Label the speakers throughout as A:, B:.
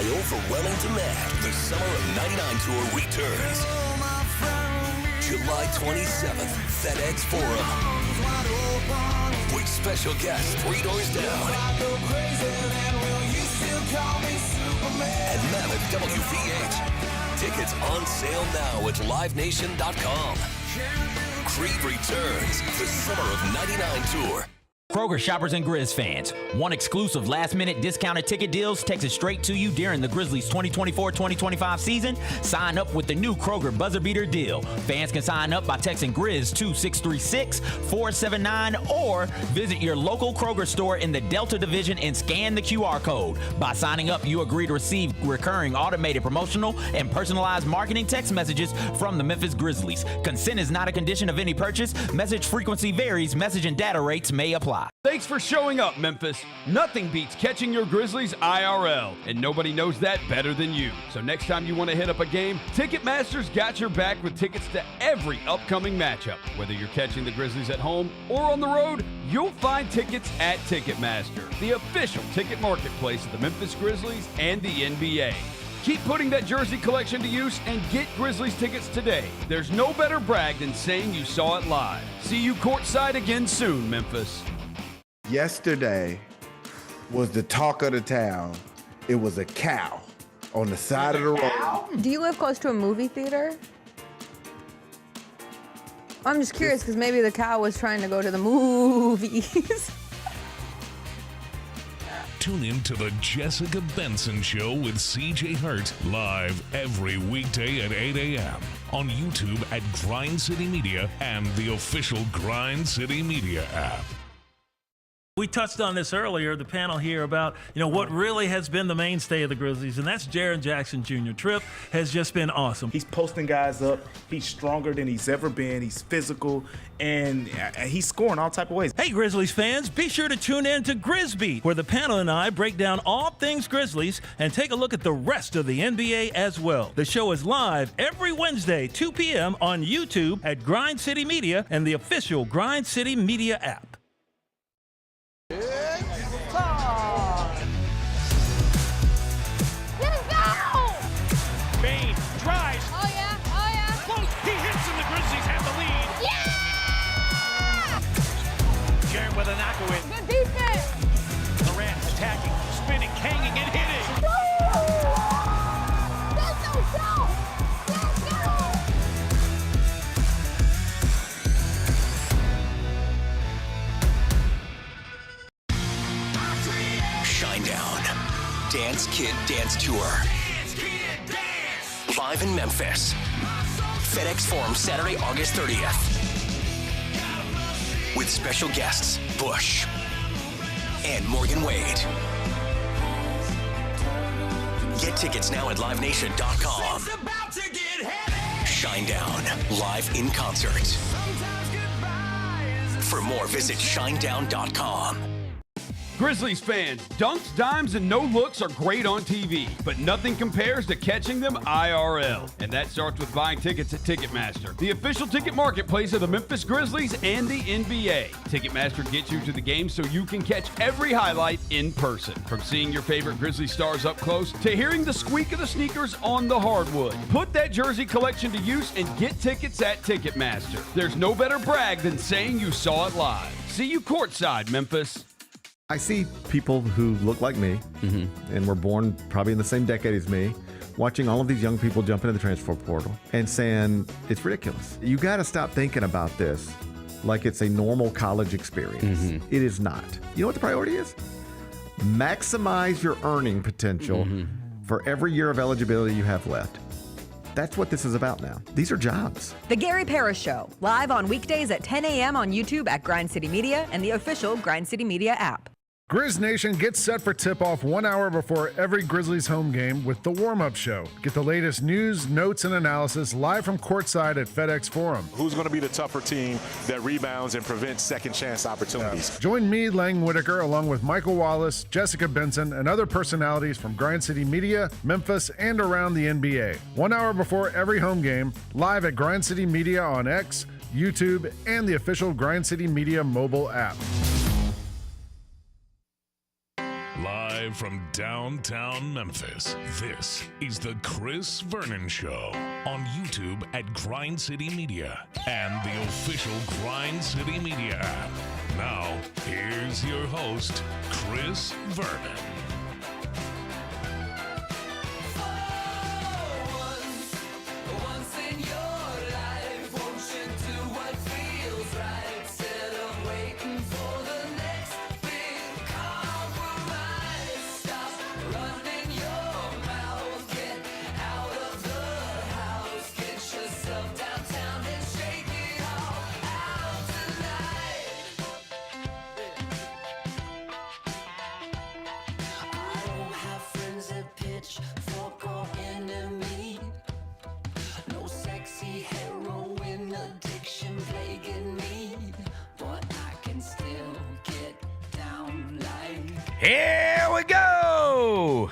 A: overwhelming demand, the Summer of 99 Tour returns. July 27th, FedEx Forum. With special guests 3 doors down. And Mammoth WVH. Tickets on sale now at livenation.com. Creed returns, the Summer of 99 Tour.
B: Kroger shoppers and Grizz fans, want exclusive last-minute discounted ticket deals texted straight to you during the Grizzlies 2024-2025 season? Sign up with the new Kroger Buzzer Beater deal. Fans can sign up by texting Grizz to 636-479 or visit your local Kroger store in the Delta Division and scan the QR code. By signing up, you agree to receive recurring automated promotional and personalized marketing text messages from the Memphis Grizzlies. Consent is not a condition of any purchase. Message frequency varies. Message and data rates may apply.
C: Thanks for showing up, Memphis. Nothing beats catching your Grizzlies IRL, and nobody knows that better than you. So next time you want to hit up a game, Ticketmaster's got your back with tickets to every upcoming matchup. Whether you're catching the Grizzlies at home or on the road, you'll find tickets at Ticketmaster, the official ticket marketplace of the Memphis Grizzlies and the NBA. Keep putting that jersey collection to use and get Grizzlies tickets today. There's no better brag than saying you saw it live. See you courtside again soon, Memphis.
D: Yesterday was the talk of the town. It was a cow on the side of the road.
E: Do you live close to a movie theater? I'm just curious because maybe the cow was trying to go to the movies.
F: Tune in to the Jessica Benson Show with CJ Hurt live every weekday at 8 a.m. on YouTube at Grind City Media and the official Grind City Media app.
G: We touched on this earlier, the panel here, about what really has been the mainstay of the Grizzlies, and that's Jaren Jackson Jr. Trip has just been awesome.
H: He's posting guys up. He's stronger than he's ever been. He's physical, and he's scoring all type of ways.
G: Hey, Grizzlies fans, be sure to tune in to Grizzbeat, where the panel and I break down all things Grizzlies and take a look at the rest of the NBA as well. The show is live every Wednesday, 2 p.m. on YouTube at Grind City Media and the official Grind City Media app.
I: With a knockaway.
E: Good defense.
I: Durant attacking, spinning, hanging, and hitting.
E: Let's go.
A: Shinedown. Dance Kid Dance Tour. Live in Memphis. FedEx Forum, Saturday, August 30th. With special guests, Bush and Morgan Wade. Get tickets now at livenation.com. Shinedown, live in concert. For more, visit shinedown.com.
C: Grizzlies fans, dunks, dimes, and no-looks are great on TV, but nothing compares to catching them IRL. And that starts with buying tickets at Ticketmaster, the official ticket marketplace of the Memphis Grizzlies and the NBA. Ticketmaster gets you to the game so you can catch every highlight in person. From seeing your favorite Grizzlies stars up close to hearing the squeak of the sneakers on the hardwood. Put that jersey collection to use and get tickets at Ticketmaster. There's no better brag than saying you saw it live. See you courtside, Memphis.
J: I see people who look like me and were born probably in the same decade as me, watching all of these young people jump into the transfer portal and saying, it's ridiculous. You got to stop thinking about this like it's a normal college experience. It is not. You know what the priority is? Maximize your earning potential for every year of eligibility you have left. That's what this is about now. These are jobs.
K: The Gary Parrish Show, live on weekdays at 10 a.m. on YouTube at Grind City Media and the official Grind City Media app.
L: Grizz Nation gets set for tip-off 1 hour before every Grizzlies home game with the warm-up show. Get the latest news, notes, and analysis live from courtside at FedEx Forum.
M: Who's going to be the tougher team that rebounds and prevents second-chance opportunities?
L: Join me, Lang Whitaker, along with Michael Wallace, Jessica Benson, and other personalities from Grind City Media, Memphis, and around the NBA. 1 hour before every home game, live at Grind City Media on X, YouTube, and the official Grind City Media mobile app.
F: Live Live from downtown Memphis, this is the Chris Vernon Show on YouTube at Grind City Media and the official Grind City Media app. Now, here's your host, Chris Vernon.
B: Here we go.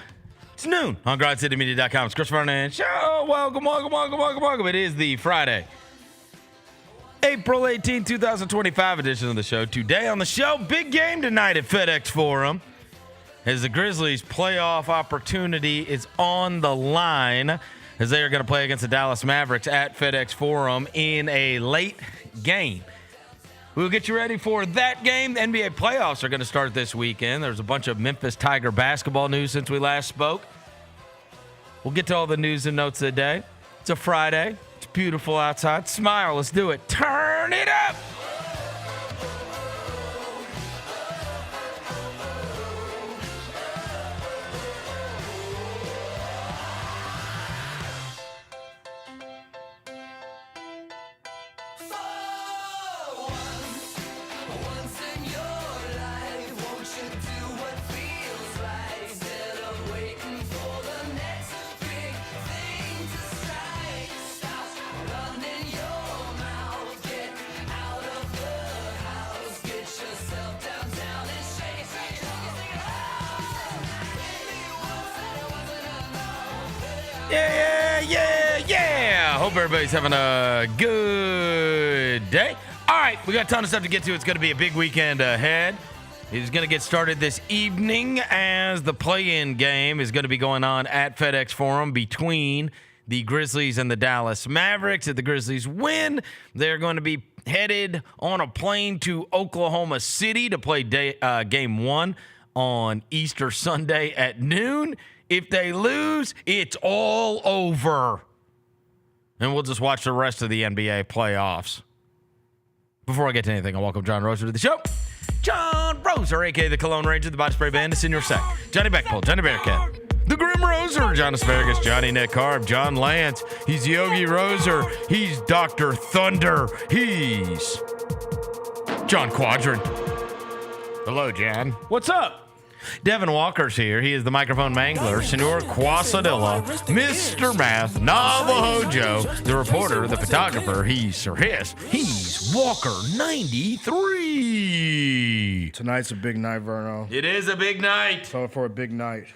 B: It's noon on GrindCityMedia.com. It's Chris Vernon Show. Welcome. It is the Friday, April 18, 2025 edition of the show. Today on the show, big game tonight at FedEx Forum as the Grizzlies' playoff opportunity is on the line as they are going to play against the Dallas Mavericks at FedEx Forum in a late game. We'll get you ready for that game. The NBA playoffs are going to start this weekend. There's a bunch of Memphis Tiger basketball news since we last spoke. We'll get to all the news and notes of the day. It's a Friday. It's beautiful outside. Smile. Let's do it. Turn it up. Yeah. Hope everybody's having a good day. All right, we got a ton of stuff to get to. It's going to be a big weekend ahead. It's going to get started this evening as the play-in game is going to be going on at FedEx Forum between the Grizzlies and the Dallas Mavericks. If the Grizzlies win, they're going to be headed on a plane to Oklahoma City to play game one on Easter Sunday at noon. If they lose, it's all over. And we'll just watch the rest of the NBA playoffs. Before I get to anything, I'll welcome John Roser to the show. John Roser, a.k.a. the Cologne Ranger, the Body Spray Bandits in your sec. Johnny Beckpole, Johnny Bearcat. The Grim Roser, John Asparagus, Johnny Nick Carb, John Lance. He's Yogi Roser. He's Dr. Thunder. He's John Quadrant. Hello, John.
C: What's up?
B: Devin Walker's here. He is the microphone mangler, Senor Quasadilla, Mr. Math, Navajo Joe, the reporter, the photographer. He's Sir Hiss. He's Walker 93.
N: Tonight's a big night, Verno.
B: It is a big night.
N: So for a big night,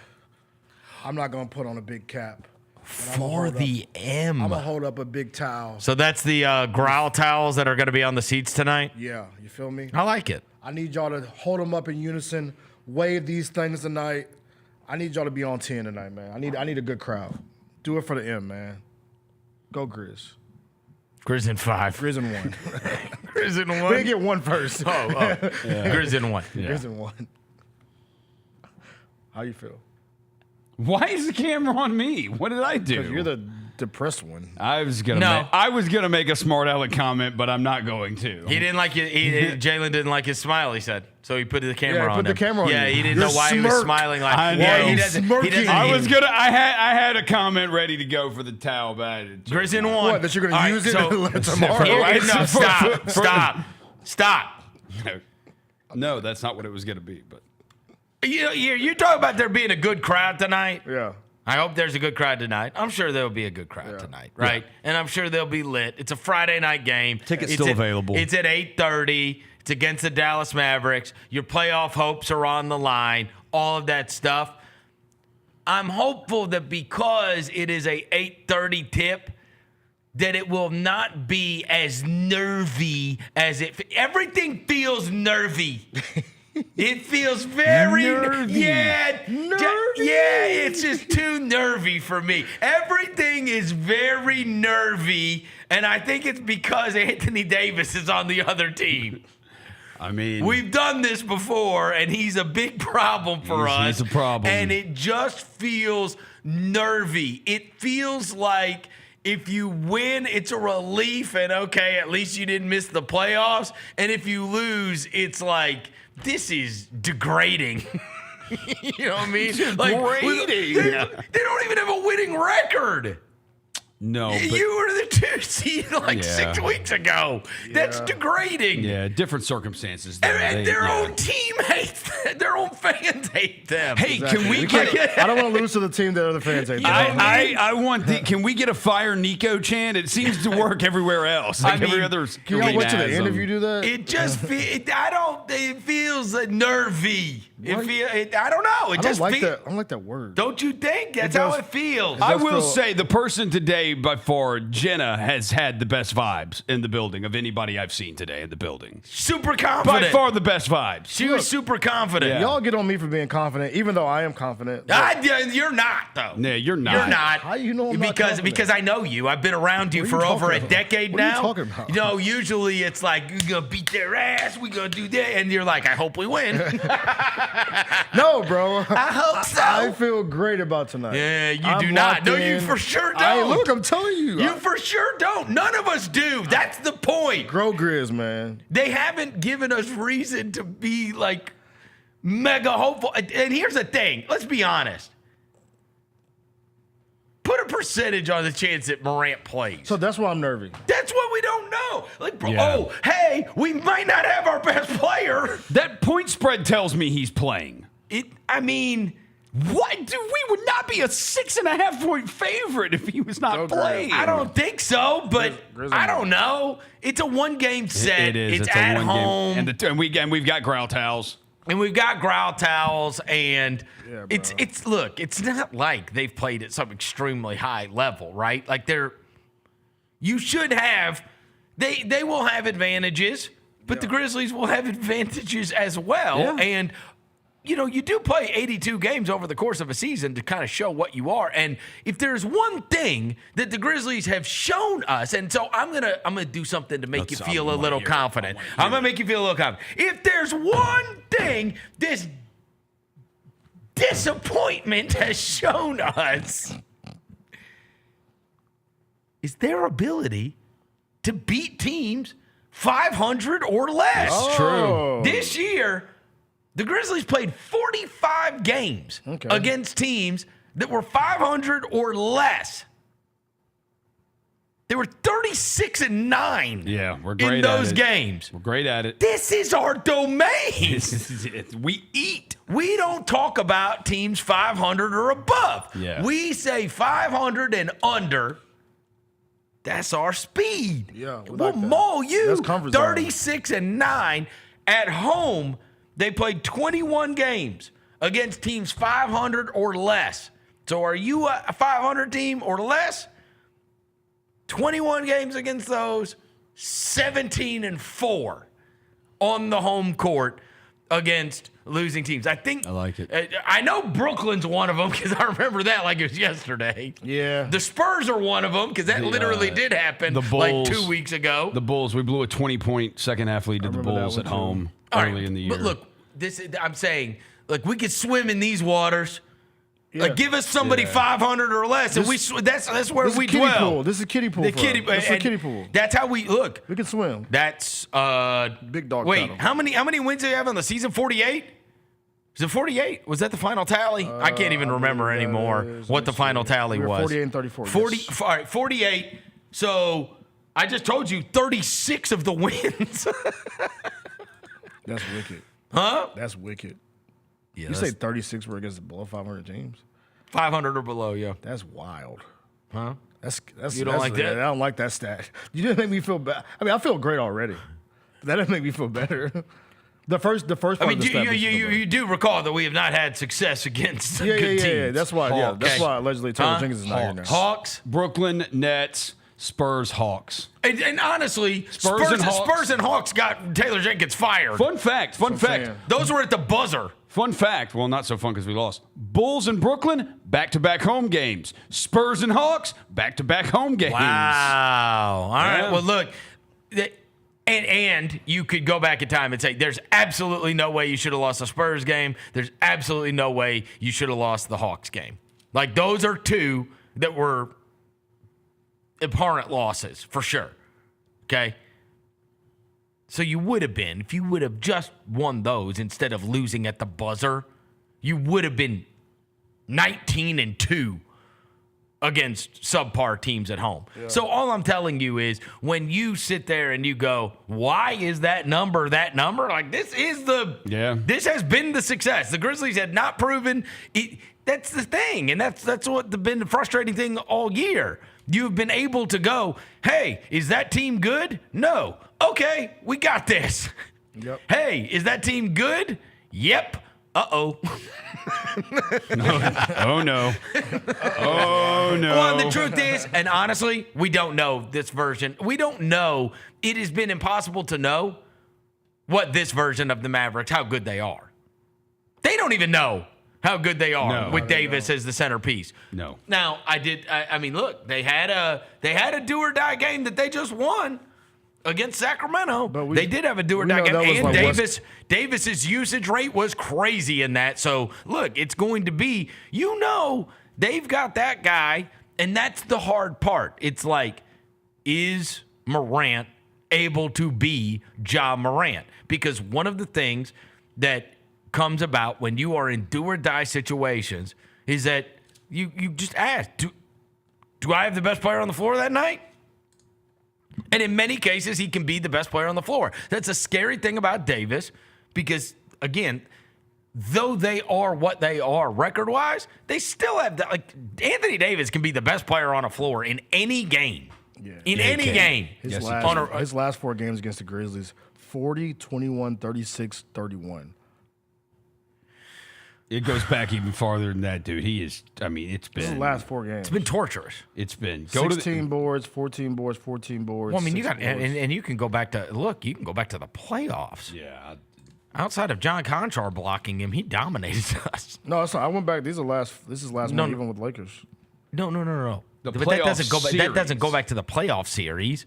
N: I'm not going to put on a big cap.
B: For the M.
N: I'm going to hold up a big towel.
B: So that's the growl towels that are going to be on the seats tonight?
N: Yeah, you feel me?
B: I like it.
N: I need y'all to hold them up in unison. Wave these things tonight. I need y'all to be on 10 tonight, man. I need a good crowd. Do it for the M, man. Go Grizz.
B: Grizz in 5.
N: Grizz in 1.
B: Grizz in 1.
N: We didn't get 1 first.
B: Yeah. Grizz in 1. Yeah.
N: Grizz in 1. How you feel?
C: Why is the camera on me? What did I do?
N: Because you're the depressed one.
C: I was gonna make a smart aleck comment, but I'm not going to.
B: He didn't like it. Jalen didn't like his smile. He said so. He put the camera on.
N: The camera on.
B: Yeah, he didn't know why he was smiling. Like,
C: I know.
B: Yeah, he doesn't.
C: I had a comment ready to go for
B: Grizz
C: the towel, but
B: in 1.
N: What? That you're gonna use it tomorrow?
B: No, stop.
C: No, that's not what it was gonna be. But
B: you're talking about there being a good crowd tonight.
N: Yeah.
B: I hope there's a good crowd tonight. I'm sure there'll be a good crowd tonight, right? Yeah. And I'm sure they'll be lit. It's a Friday night game.
C: Tickets still available.
B: It's at 8:30. It's against the Dallas Mavericks. Your playoff hopes are on the line. All of that stuff. I'm hopeful that because it is a 8:30 tip, that it will not be as nervy as everything feels nervy.
O: It feels very
C: nervy.
O: nervy. Yeah, it's just too nervy for me. Everything is very nervy, and I think it's because Anthony Davis is on the other team.
C: I mean,
O: we've done this before, and he's a big problem for us.
C: He's a problem.
O: And it just feels nervy. It feels like if you win, it's a relief, and okay, at least you didn't miss the playoffs. And if you lose, it's like, this is degrading. You know what I mean?
C: Degrading.
O: They don't even have a winning record.
C: No, but
O: you were the 2 seed 6 weeks ago. That's degrading.
C: Yeah, different circumstances. Though.
O: And their own team hates them. Their own fans hate them.
C: Hey, can we get?
N: I don't want to lose to the team that other fans hate.
C: I want the. Can we get a fire Nico chant? It seems to work everywhere else. Like every other.
N: Can y'all wait to the end if you do that?
O: It just it feels nervy. I don't know. It just
N: I don't like that word.
O: Don't you think? That's how it feels.
C: I will say the person today, by far, Jenna, has had the best vibes in the building of anybody I've seen today in the building.
O: Super confident.
C: By far the best vibes.
O: She was super confident.
N: Yeah. Y'all get on me for being confident, even though I am confident.
O: You're not, though.
C: Yeah, you're not.
O: You're not.
N: How you know I'm not confident?
O: Because I know you. I've been around you for over a decade now.
N: What are you talking about?
O: You know, usually it's like, you're going to beat their ass. We're going to do that. And you're like, I hope we win.
N: No, bro.
O: I hope so.
N: I feel great about tonight.
O: Yeah, you do not. No, you for sure don't.
N: Look, I'm telling you.
O: You for sure don't. None of us do. That's the point.
N: Grow Grizz, man.
O: They haven't given us reason to be like mega hopeful. And here's the thing. Let's be honest. Put a percentage on the chance that Morant plays.
N: So that's why I'm nervous.
O: That's what we don't know. Like, oh, hey, we might not have our best player.
C: That point spread tells me he's playing.
O: What?
C: Dude, we would not be a 6.5 point favorite if he was not playing.
O: I don't think so, but I don't know. It's a 1-game set.
C: It is.
O: It's at home.
C: And we've got growl towels.
O: And we've got growl towels, and it's look, it's not like they've played at some extremely high level, right? Like you should have, they will have advantages, but the Grizzlies will have advantages as well.
C: Yeah.
O: And you do play 82 games over the course of a season to kind of show what you are. And if there's one thing that the Grizzlies have shown us, and so I'm gonna do something to make you feel a little confident. I'm gonna make you feel a little confident. If there's one thing this disappointment has shown us, is their ability to beat teams 500 or less.
C: It's true.
O: This year, the Grizzlies played 45 games against teams that were 500 or less. They were 36-9.
C: Yeah, we're great
O: in those
C: at it.
O: games.
C: We're great at it.
O: This is our domain.
C: This is it. We eat.
O: We don't talk about teams 500 or above.
C: Yeah.
O: We say 500 and under. That's our speed.
N: Yeah,
O: we'll maul you.
N: That's comfort zone.
O: 36-9 at home. They played 21 games against teams 500 or less. So are you a 500 team or less? 21 games against those, 17-4 on the home court against losing teams. I
C: like it.
O: I know Brooklyn's one of them because I remember that like it was yesterday.
N: Yeah.
O: The Spurs are one of them because that literally did happen
C: the Bulls,
O: like 2 weeks ago.
C: The Bulls, we blew a 20-point second half lead to the Bulls at home early in the year.
O: But look, I'm saying, like, we could swim in these waters.
N: Yeah.
O: Like, give us somebody 500 or less, and that's where we dwell.
N: Pool. This is kiddie pool.
O: The kiddie,
N: That's a kiddie pool.
O: That's how we look.
N: We can swim.
O: That's
N: big dog.
O: Wait,
N: paddle.
O: how many wins do you have on the season? 48. Is it 48? Was that the final tally? I can't even remember anymore what the final tally was.
N: 48 and 34.
O: 40.
N: Yes.
O: All right, 48. So I just told you 36 of the wins.
N: That's wicked.
O: Huh?
N: That's wicked.
O: Yeah,
N: you say 36 were against below 500 teams?
O: 500 or below, yeah.
N: That's wild.
O: Huh?
N: That's
O: You don't like that?
N: I don't like that stat. You didn't make me feel bad. I mean, I feel great already. That didn't make me feel better. The first part
O: I mean,
N: of the stat makes me feel better.
O: you do recall that we have not had success against good teams.
N: Yeah. That's why. Yeah, that's why allegedly Taylor Jenkins is not here now.
O: Hawks,
C: Brooklyn Nets, Spurs Hawks.
O: And honestly, Spurs and Hawks got Taylor Jenkins fired.
C: Fun fact.
O: Those were at the buzzer.
C: Fun fact. Well, not so fun because we lost. Bulls and Brooklyn, back-to-back home games. Spurs and Hawks, back-to-back home games.
O: Wow. All right. Well, look. And you could go back in time and say, there's absolutely no way you should have lost the Spurs game. There's absolutely no way you should have lost the Hawks game. Like, those are two that were abhorrent losses, for sure. Okay? So you would have been, if you would have just won those instead of losing at the buzzer, you would have been 19-2 against subpar teams at home. Yeah. So all I'm telling you is when you sit there and you go, why is that number? Like, this has been the success. The Grizzlies had not proven it. That's the thing. And that's what been the frustrating thing all year. You've been able to go, hey, is that team good? No. Okay, we got this. Yep. Hey, is that team good? Yep. Uh-oh.
C: Oh, no. Oh, no.
O: Well, the truth is, and honestly, we don't know this version. We don't know. It has been impossible to know what this version of the Mavericks, how good they are. They don't even know how good they are with Davis as the centerpiece.
C: No.
O: Now, I mean, look, they had a do-or-die game that they just won against Sacramento. But they did have a do-or-die game, and Davis's usage rate was crazy in that. So, look, it's going to be, they've got that guy, and that's the hard part. It's like, is Morant able to be Ja Morant? Because one of the things that comes about when you are in do-or-die situations is that you just ask, do I have the best player on the floor that night? And in many cases, he can be the best player on the floor. That's a scary thing about Davis because, again, though they are what they are record-wise, they still have that. Like, Anthony Davis can be the best player on a floor in any game. Yeah. In any game.
N: His last 4 games against the Grizzlies, 40, 21, 36, 31.
C: It goes back even farther than that, dude. It's been... This is
N: the last 4 games.
O: It's been torturous.
C: It's been...
N: 16 boards, 14 boards, 14 boards.
O: Well, I mean, you got... And you can go back to... Look, you can go back to the playoffs.
C: Yeah.
O: Outside of John Conchar blocking him, he dominated us.
N: No, it's not. I went back. This is last one, even with Lakers.
O: No.
C: But
O: that doesn't go back to the playoff series.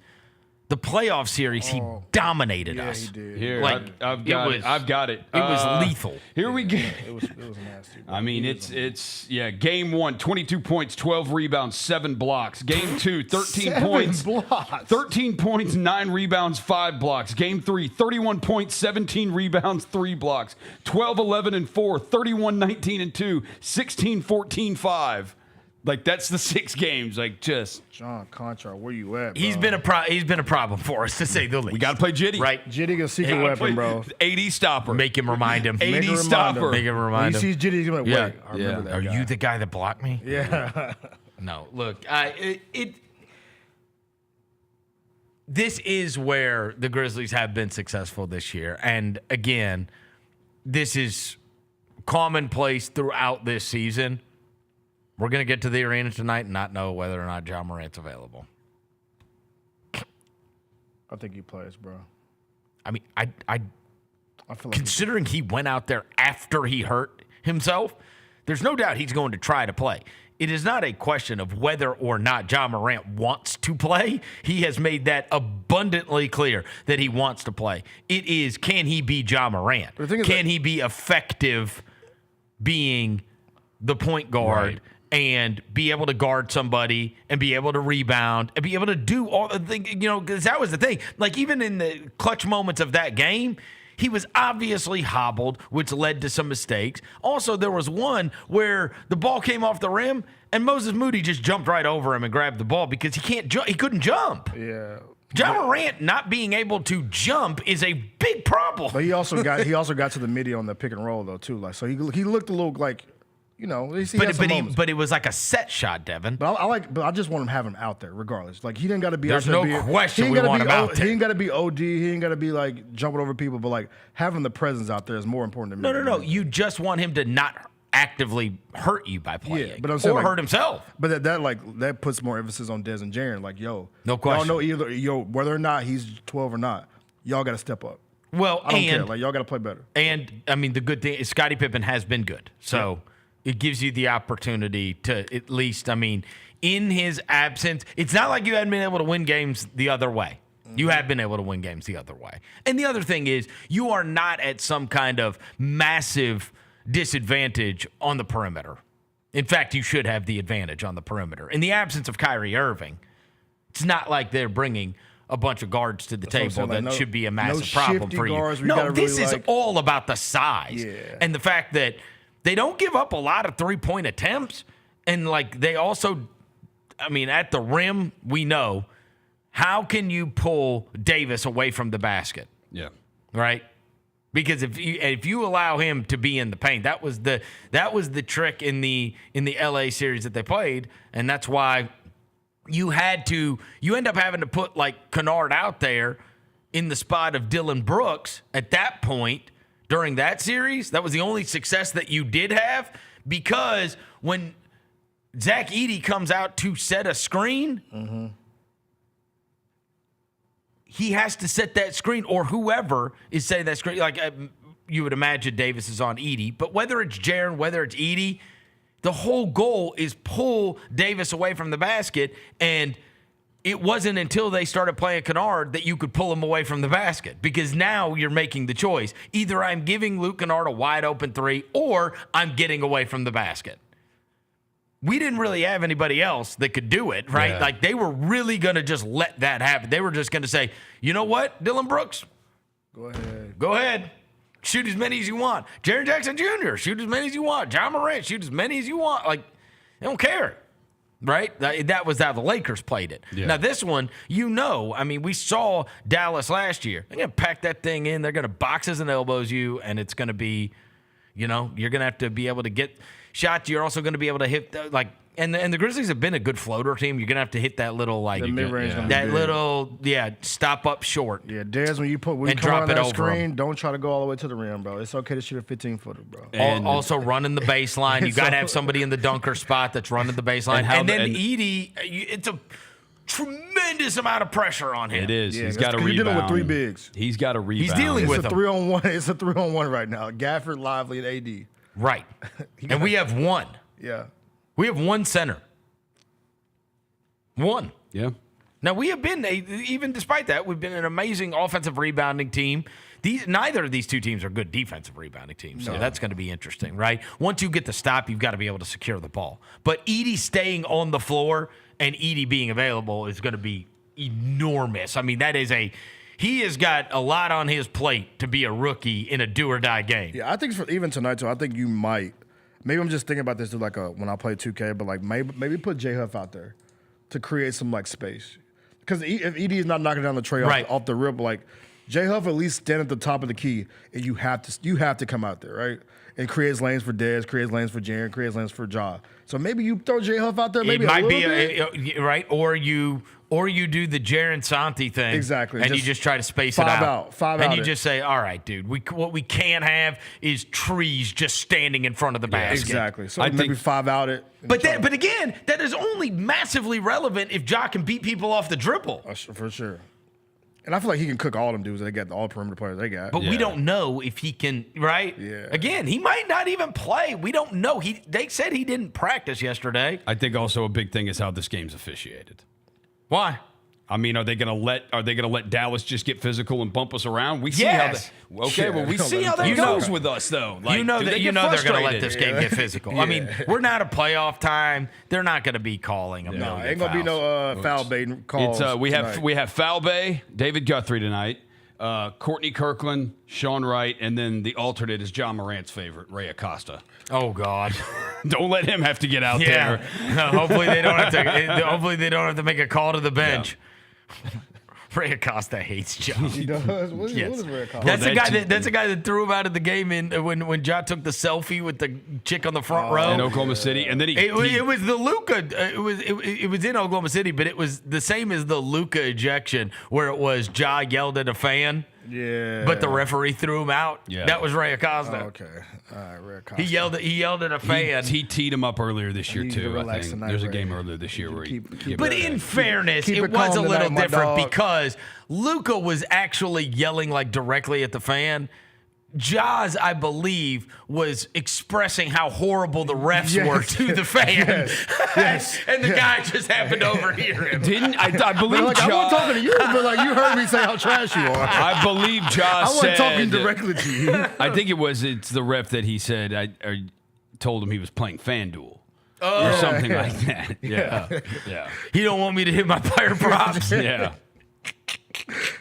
O: The playoff series, he dominated us.
N: He did.
C: Here, I've got it.
O: It was lethal.
C: Here we go.
N: It was nasty. Bro.
C: I mean, it's game 1, 22 points, 12 rebounds, 7 blocks. Game 2, 13 points, 13 points, 9 rebounds, 5 blocks. Game 3, 31 points, 17 rebounds, 3 blocks. 12, 11, and 4, 31, 19, and 2, 16, 14, 5. Like, that's the 6 games. Like, just
N: John Conchar, where you at, bro?
O: He's been a problem for us, to say the least.
C: We got to play Jitty.
O: Right.
N: Jitty a secret weapon, bro.
C: 80 stopper.
O: Make him remind him.
C: 80 stopper.
O: Make him remind him.
N: When he sees Jitty, he's going to be like, wait, I remember that
O: Are
N: guy.
O: you the guy that blocked me?
N: Yeah.
O: No, look, this is where the Grizzlies have been successful this year. And again, this is commonplace throughout this season. We're going to get to the arena tonight and not know whether or not Ja Morant's available.
N: I think he plays, bro.
O: I mean, I
N: feel like
O: considering he went out there after he hurt himself, there's no doubt he's going to try to play. It is not a question of whether or not Ja Morant wants to play. He has made that abundantly clear that he wants to play. It is, can he be Ja Morant? Can he be effective being the point guard and be able to guard somebody and be able to rebound and be able to do all the things, because that was the thing. Like, even in the clutch moments of that game, he was obviously hobbled, which led to some mistakes. Also, there was one where the ball came off the rim and Moses Moody just jumped right over him and grabbed the ball because he couldn't jump.
N: Yeah.
O: Ja Morant not being able to jump is a big problem.
N: But he also got to the midi on the pick and roll though too. Like, so he looked a little like,
O: but it was like a set shot, Devin.
N: But I just want him to have him out there regardless. Like, he didn't got to be.
O: There's no question we want him out there.
N: He ain't got to be OD. He ain't got to be like jumping over people. But like, having the presence out there is more important to me.
O: No. You just want him to not actively hurt you by playing,
N: Yeah, but I'm saying,
O: or
N: like,
O: hurt himself.
N: But that puts more emphasis on Dez and Jaren. Like, yo,
O: No question.
N: Y'all know either whether or not he's 12 or not. Y'all got to step up.
O: Well,
N: I don't care. Like, y'all got to play better.
O: And I mean, the good thing is Scottie Pippen has been good, so it gives you the opportunity to at least. I mean, in his absence, it's not like you hadn't been able to win games the other way. You have been able to win games the other way. And the other thing is, you are not at some kind of massive disadvantage on the perimeter. In fact, you should have the advantage on the perimeter. In the absence of Kyrie Irving, it's not like they're bringing a bunch of guards to the table that should be a massive problem for you. No, this is all about the size and the fact that they don't give up a lot of three-point attempts. And, like, they also, I mean, at the rim, we know, how can you pull Davis away from the basket?
C: Yeah.
O: Right? Because if you allow him to be in the paint, that was the trick in the LA series that they played, and that's why you end up having to put like Kennard out there in the spot of Dylan Brooks at that point during that series. That was the only success that you did have, because when Zach Edey comes out to set a screen, he has to set that screen, or whoever is setting that screen. Like you would imagine Davis is on Edey, but whether it's Jaren, whether it's Edey, the whole goal is pull Davis away from the basket. And it wasn't until they started playing Kennard that you could pull him away from the basket, because now you're making the choice. Either I'm giving Luke Kennard a wide open three, or I'm getting away from the basket. We didn't really have anybody else that could do it, right?
C: Yeah.
O: Like, they were really going to just let that happen. They were just going to say, you know what, Dylan Brooks? Go ahead. Shoot as many as you want. Jaren Jackson Jr., shoot as many as you want. John Morant, shoot as many as you want. Like, they don't care, right? That was how the Lakers played it.
C: Yeah.
O: Now, this one, I mean, we saw Dallas last year. They're going to pack that thing in. They're going to boxes and elbows you, and it's going to be, you're going to have to be able to get shots. You're also going to be able to hit, and the Grizzlies have been a good floater team. You're going to have to hit that little, like, stop up short.
N: Yeah, Dez, when you come
O: drop
N: on
O: it
N: that
O: over
N: screen, don't try to go all the way to the rim, bro. It's okay to shoot a 15-footer, bro.
O: And also running the baseline. You got to have somebody in the dunker spot that's running the baseline. And then Edey, it's a tremendous amount of pressure on him.
C: It is.
N: Yeah,
C: he's got to rebound.
N: You're dealing with three bigs.
C: He's got to rebound.
O: He's dealing with them.
N: 3-on-1. It's a 3-on-1 right now. Gafford, Lively, and AD.
O: Right. And we have one.
N: Yeah.
O: We have one center. One.
C: Yeah.
O: Now, we have been, even despite that, we've been an amazing offensive rebounding team. Neither of these two teams are good defensive rebounding teams, so that's going to be interesting, right? Once you get the stop, you've got to be able to secure the ball. But Edey staying on the floor and Edey being available is going to be enormous. I mean, he has got a lot on his plate to be a rookie in a do-or-die game.
N: Yeah, I think even tonight, too, I think you might. Maybe I'm just thinking about this when I play 2K, but like maybe put J Huff out there to create some like space. Because if Edey is not knocking down the tray off the rip, like J Huff at least stand at the top of the key, and you have to come out there, right? And creates lanes for Dez, creates lanes for Jaren, creates lanes for Ja. So maybe you throw J Huff out there. Maybe
O: it might
N: be
O: right, or you do the Jaren Santi thing,
N: exactly,
O: and you just try to space it out.
N: And
O: you just say, all right, dude, what we can't have is trees just standing in front of the basket.
N: Exactly. So maybe 5 out it.
O: But again, that is only massively relevant if Ja can beat people off the dribble.
N: For sure. And I feel like he can cook all them dudes. They got all perimeter players they got.
O: But we don't know if he can, right?
N: Yeah.
O: Again, he might not even play. We don't know. They said he didn't practice yesterday.
C: I think also a big thing is how this game's officiated.
O: Why?
C: I mean, are they going to let Dallas just get physical and bump us around? We see
O: yes.
C: how we see how that goes with us, though. Like,
O: they're going to let this game get physical.
N: Yeah.
O: I mean, we're not a playoff time. They're not going to be calling them.
N: No, ain't going to be no foul baiting calls.
C: We have foul bay, David Guthrie tonight, Courtney Kirkland, Sean Wright, and then the alternate is John Morant's favorite, Ray Acosta.
O: Oh God!
C: Don't let him have to get out there.
O: No, hopefully they don't have to. Hopefully they don't have to make a call to the bench. Yeah. Ray Acosta hates John.
N: He does. What is Ray Acosta?
O: That's the guy that threw him out of the game when Ja took the selfie with the chick on the front row
C: in Oklahoma City, and then
O: it was the Luka. It was in Oklahoma City, but it was the same as the Luka ejection where it was Ja yelled at a fan.
N: Yeah.
O: But the referee threw him out.
C: Yeah.
O: That was Ray Acosta.
N: Oh, okay. All right, Ray Acosta.
O: He yelled at a fan.
C: He teed him up earlier this year
N: need you to
C: too. I
N: relax
C: think
N: tonight,
C: there's a
N: Ray.
C: game earlier this year where
O: But in fairness,
N: keep
O: it
N: it
O: was
N: calm
O: a little
N: tonight, my
O: different
N: dog.
O: because Luka was actually yelling like directly at the fan. Jaws, I believe, was expressing how horrible the refs were to the fan.
N: Yes.
O: And the guy just happened to overhear him.
C: Didn't I believe
N: Like, I wasn't
C: Jaws?
N: talking to you, but like you heard me say how trash you are.
C: I believe Jaws
N: I wasn't
C: said.
N: talking directly to you.
C: I think it's the ref that he said I told him he was playing FanDuel. Or something like that. Yeah.
O: He don't want me to hit my fire props.
C: Yeah.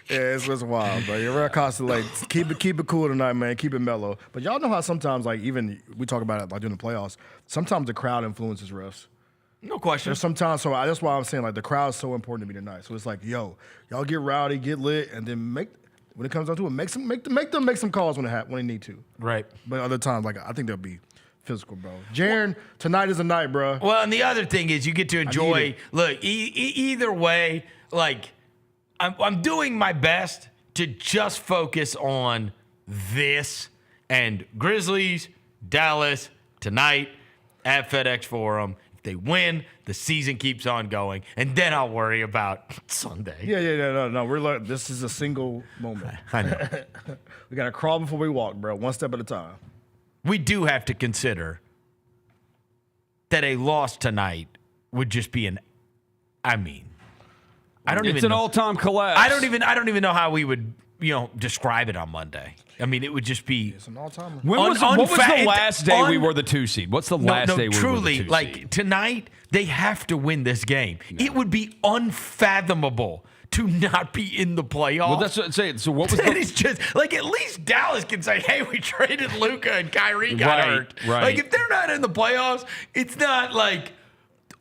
N: Yeah, it's wild, bro. Ray Acosta, like, keep it cool tonight, man. Keep it mellow. But y'all know how sometimes, like, even we talk about it like during the playoffs. Sometimes the crowd influences refs.
O: No question.
N: There's sometimes, so that's why I'm saying like the crowd's so important to me tonight. So it's like, yo, y'all get rowdy, get lit, and then when it comes down to it, make them make some calls when they need to.
O: Right.
N: But other times, like I think they'll be physical, bro. Jaren, tonight is the night, bro.
O: Well, and the other thing is you get to enjoy. Look, either way, like I'm doing my best to just focus on this and Grizzlies, Dallas tonight at FedEx Forum. If they win, the season keeps on going, and then I'll worry about Sunday.
N: Yeah, no. We're like, this is a single moment.
O: I know.
N: We gotta crawl before we walk, bro. One step at a time.
O: We do have to consider that a loss tonight would just be I don't even.
C: It's an all-time collapse.
O: I don't even know how we would, describe it on Monday. I mean, it would just be.
N: It's an all-time.
C: What was the last day we were the 2 seed? What's the last day we were the 2
O: truly,
C: seed?
O: like tonight, they have to win this game. No. It would be unfathomable to not be in the playoffs.
C: Well, that's what I'm saying. So what was
O: It's just like at least Dallas can say, "Hey, we traded Luka and Kyrie got hurt."
C: Right.
O: Like if they're not in the playoffs, it's not like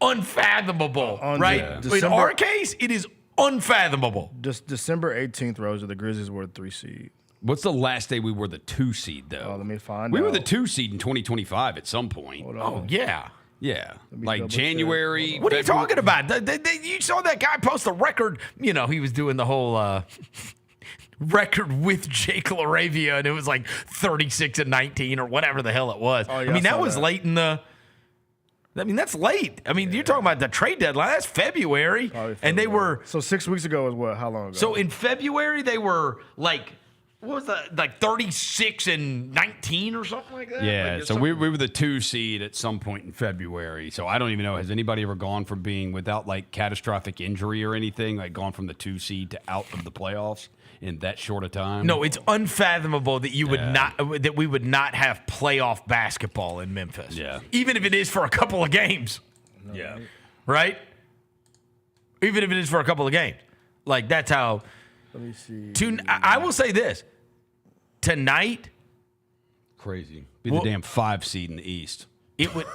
O: unfathomable, right?
N: Yeah.
O: In our case, it is unfathomable.
N: Just December 18th, Rose, the Grizzlies were the 3 seed.
C: What's the last day we were the 2 seed, though?
N: Oh, let me find
C: We
N: out.
C: were the 2 seed in 2025 at some point.
O: Oh, yeah.
C: Yeah. Like January.
O: What are you talking about? You saw that guy post the record. He was doing the whole record with Jake LaRavia, and it was like 36-19 or whatever the hell it was.
N: Oh, yeah,
O: I mean, that was
N: that.
O: late in the. I mean, that's late. I mean, you're talking about the trade deadline. That's February. And they were.
N: So 6 weeks ago was what? How long ago?
O: So in February, they were like, what was that? Like 36-19 or something like that?
C: Yeah,
O: like
C: so we were the 2 seed at some point in February. So I don't even know. Has anybody ever gone from being without like catastrophic injury or anything, like gone from the 2 seed to out of the playoffs in that short a time?
O: No, it's unfathomable that we would not have playoff basketball in Memphis.
C: Yeah.
O: Even if it is for a couple of games.
C: Yeah.
O: Right? Even if it is for a couple of games. Like that's how.
N: Let me see.
O: I will say this. Tonight.
C: Crazy. Be the damn 5 seed in the East.
O: It would.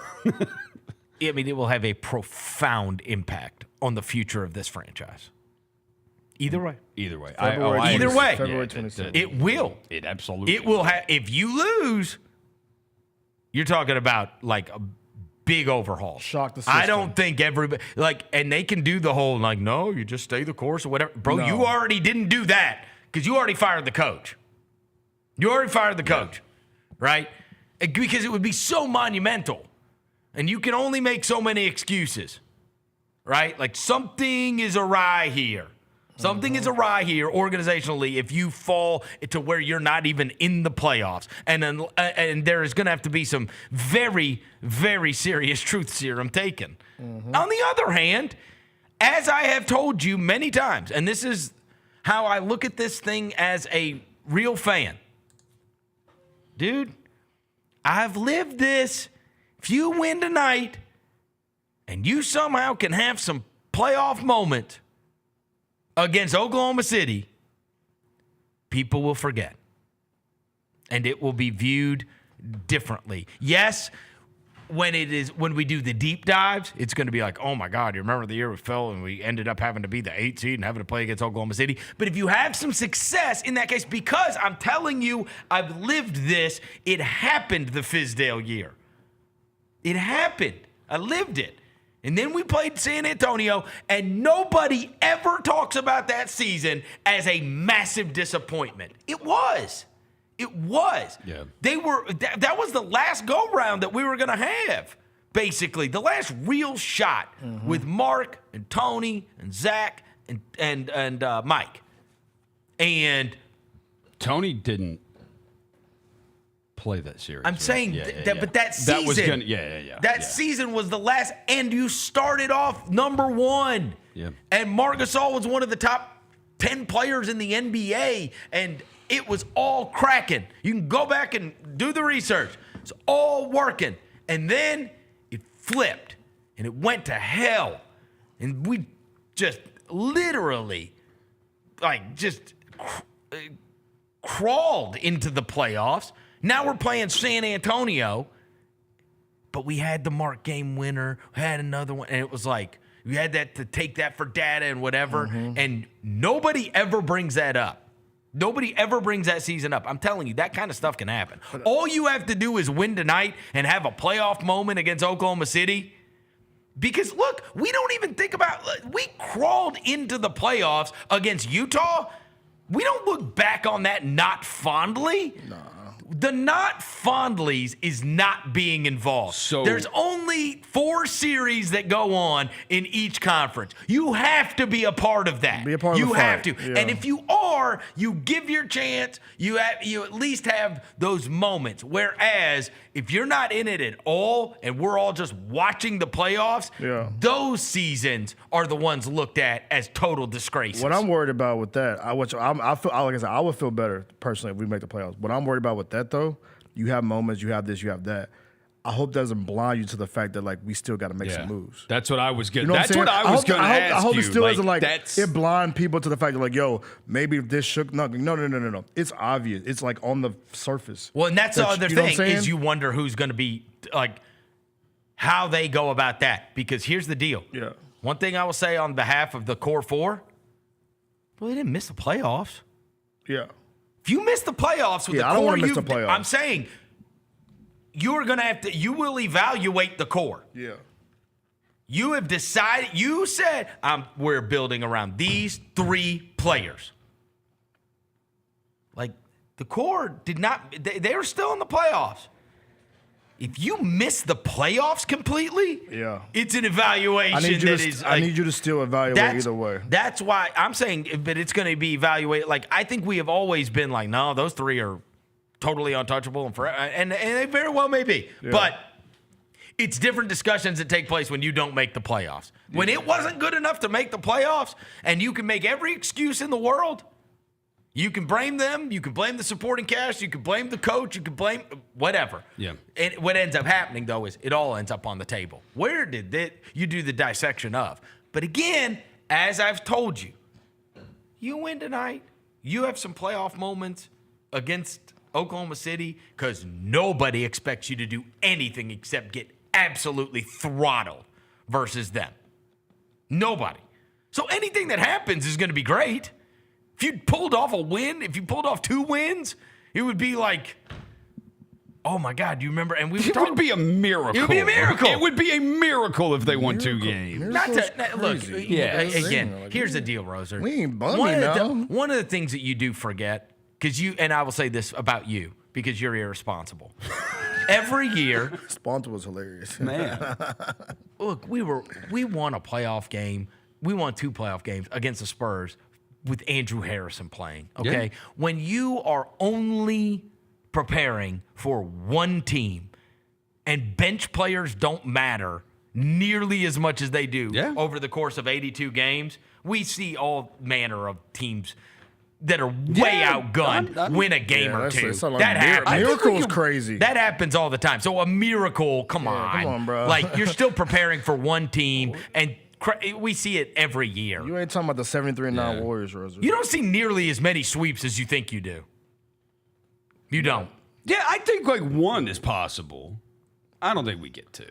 O: I mean, it will have a profound impact on the future of this franchise. Either way.
C: Either way.
O: Either way.
N: February 27th.
O: It will.
C: It absolutely
O: It will have. If you lose, you're talking about like a big overhaul.
N: Shock the system.
O: I don't think everybody and they can do the whole no, you just stay the course or whatever. Bro,
N: No.
O: you already didn't do that because you already fired the coach. You already fired the coach, right? Because it would be so monumental, and you can only make so many excuses, right? Like something is awry here. Something is awry here organizationally if you fall to where you're not even in the playoffs. And there is going to have to be some very, very serious truth serum taken. Mm-hmm. On the other hand, as I have told you many times, and this is how I look at this thing as a real fan. Dude, I've lived this. If you win tonight and you somehow can have some playoff moment against Oklahoma City, people will forget. And it will be viewed differently. Yes, when we do the deep dives, it's going to be like, oh my God, you remember the year we fell and we ended up having to be the 8 seed and having to play against Oklahoma City. But if you have some success in that case, because I'm telling you, I've lived this, it happened the Fizdale year. It happened. I lived it. And then we played San Antonio, and nobody ever talks about that season as a massive disappointment. It was. It was.
C: Yeah.
O: That was the last go-round that we were going to have, basically. The last real shot with Mark and Tony and Zach and Mike. And
C: Tony didn't play that series.
O: I'm saying but that season, season was the last, and you started off number 1.
C: Yeah.
O: And Marc Gasol was one of the top 10 players in the NBA, and it was all cracking. You can go back and do the research. It's all working. And then it flipped, and it went to hell. And we just literally, crawled into the playoffs. Now we're playing San Antonio, but we had the Mark game winner, had another one, and it was like we had that to take that for data and whatever, and nobody ever brings that up. Nobody ever brings that season up. I'm telling you, that kind of stuff can happen. All you have to do is win tonight and have a playoff moment against Oklahoma City. Because, look, we don't even think about – we crawled into the playoffs against Utah. We don't look back on that not fondly. No. The not fondlies is not being involved. So there's only 4 series that go on in each conference. You have to be a part of that.
N: Be a part of the fight.
O: You have to.
N: Yeah.
O: And if you are, you give your chance. You at least have those moments. Whereas if you're not in it at all and we're all just watching the playoffs, those seasons are the ones looked at as total disgraces.
N: What I'm worried about with that, I would feel better personally if we make the playoffs. What I'm worried about with that, though, you have moments, you have this, you have that. I hope that doesn't blind you to the fact that we still got to make some moves.
C: That's what I was getting.
N: You know
C: That's what I was going to ask you.
N: I hope it still doesn't it blind people to the fact that maybe this shook. No. It's obvious. It's on the surface.
O: Well, and that's the other thing is you wonder who's going to be how they go about that. Because here's the deal.
N: Yeah.
O: One thing I will say on behalf of the core 4, well, they didn't miss the playoffs.
N: Yeah.
O: If you miss the playoffs with the core,
N: I don't want to miss the playoffs.
O: I'm saying you're going to have to, you will evaluate the core.
N: Yeah.
O: You have decided, you said, we're building around these 3 players. The core did not, they were still in the playoffs. If you miss the playoffs completely, it's an evaluation
N: I need you to still evaluate either way.
O: That's why I'm saying, but it's going to be evaluated. I think we have always been no, those 3 are totally untouchable and they very well may be. Yeah. But it's different discussions that take place when you don't make the playoffs. When it wasn't good enough to make the playoffs, and you can make every excuse in the world, you can blame them, you can blame the supporting cast, you can blame the coach, you can blame whatever.
C: Yeah.
O: And what ends up happening, though, is it all ends up on the table. Where did you do the dissection of? But again, as I've told you, you win tonight. You have some playoff moments against Oklahoma City because nobody expects you to do anything except get absolutely throttled versus them. Nobody. So anything that happens is going to be great. If you pulled off a win, if you pulled off 2 wins, it would be oh my God, do you remember? And
C: it would be a miracle.
O: It would be a miracle.
C: It would be a miracle if they won 2 games.
O: Again, here's the deal, Roser.
N: We ain't bumming now.
O: One of the things that you do forget, and I will say this about you, because you're irresponsible. Every year.
N: Responsible was hilarious.
C: Man.
O: Look, we won a playoff game. We won 2 playoff games against the Spurs with Andrew Harrison playing, okay? Yeah. When you are only preparing for one team and bench players don't matter nearly as much as they do over the course of 82 games, we see all manner of teams that are way outgunned win a game or 2. That happens.
N: Miracle is crazy.
O: That happens all the time. So a miracle, come on,
N: bro.
O: You're still preparing for one team, and we see it every year.
N: You ain't talking about the 73-9 Warriors, Roser.
O: You don't see nearly as many sweeps as you think you do. You don't.
C: Yeah, I think 1 is possible. I don't think we get 2.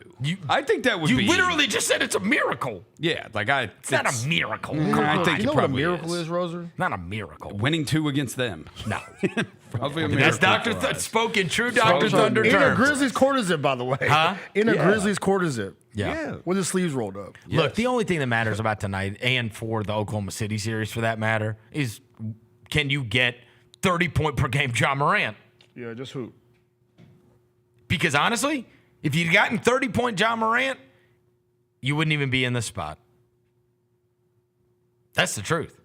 C: I think that would be.
O: You literally just said it's a miracle.
C: Yeah,
O: It's not a miracle.
C: I think
N: you know
C: it
N: what a
C: probably
N: miracle is, Roser?
O: Not a miracle.
C: Winning 2 against them.
O: No.
C: Probably a miracle.
O: That's Dr. Spoken true Dr. Thunder
N: In a
O: terms.
N: Grizzlies quarter zip, by the way.
O: Huh?
N: In a Grizzlies quarter zip.
O: Yeah.
N: With his sleeves rolled up.
O: Look, the only thing that matters about tonight and for the Oklahoma City series for that matter is can you get 30-point per game John Morant?
N: Yeah, just hoop.
O: Because honestly, if you'd gotten 30-point John Morant, you wouldn't even be in this spot. That's the truth.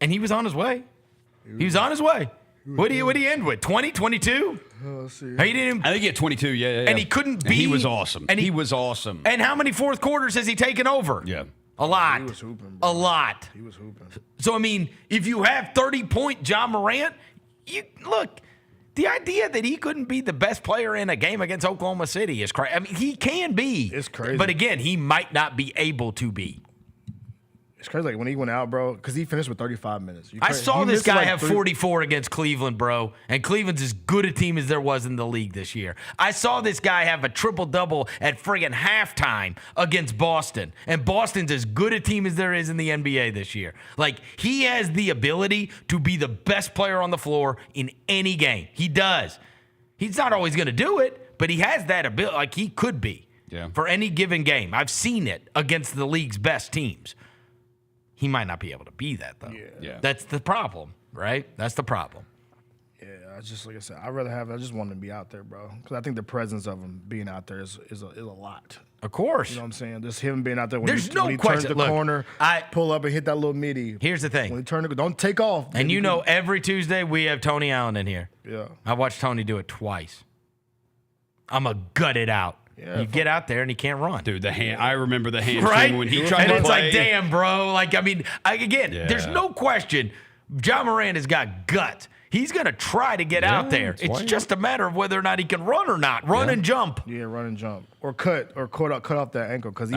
O: And he was on his way. He was on his way. What did he end with? 20, 22?
N: Let's see.
C: I think he had 22, yeah.
O: And he couldn't be.
C: He was awesome.
O: And
C: he was awesome.
O: And how many fourth quarters has he taken over?
C: Yeah.
O: A lot.
N: He was hooping, bro.
O: A lot.
N: He was hooping.
O: So, I mean, if you have 30-point John Morant, look, the idea that he couldn't be the best player in a game against Oklahoma City is crazy. I mean, he can be.
N: It's crazy.
O: But again, he might not be able to be.
N: It's crazy. Like when he went out, bro, because he finished with 35 minutes.
O: I saw this guy have 44 against Cleveland, bro, and Cleveland's as good a team as there was in the league this year. I saw this guy have a triple-double at friggin' halftime against Boston, and Boston's as good a team as there is in the NBA this year. Like, he has the ability to be the best player on the floor in any game. He does. He's not always going to do it, but he has that ability. Like, he could be for any given game. I've seen it against the league's best teams. He might not be able to be that, though.
N: Yeah.
O: That's the problem, right? That's the problem.
N: Yeah, like I said, I just want him to be out there, bro. Because I think the presence of him being out there is a lot.
O: Of course.
N: You know what I'm saying? Just him being out there when
O: There's
N: he,
O: no
N: when he
O: question.
N: turns the
O: Look,
N: corner, pull up and hit that little midi.
O: Here's the thing.
N: When he turn don't take off.
O: And you know, every Tuesday we have Tony Allen in here.
N: Yeah.
O: I watched Tony do it twice. I'm a gut it out.
N: Yeah,
O: you get out there and he can't run.
C: Dude, I remember the hamstring
O: right?
C: when he tried
O: and
C: to
O: it's
C: play.
O: like, damn, bro. Like, I mean, there's no question. John Morant has got guts. He's going to try to get out there. It's just a matter of whether or not he can run or not. Run and jump.
N: Yeah, run and jump. Or cut off that ankle because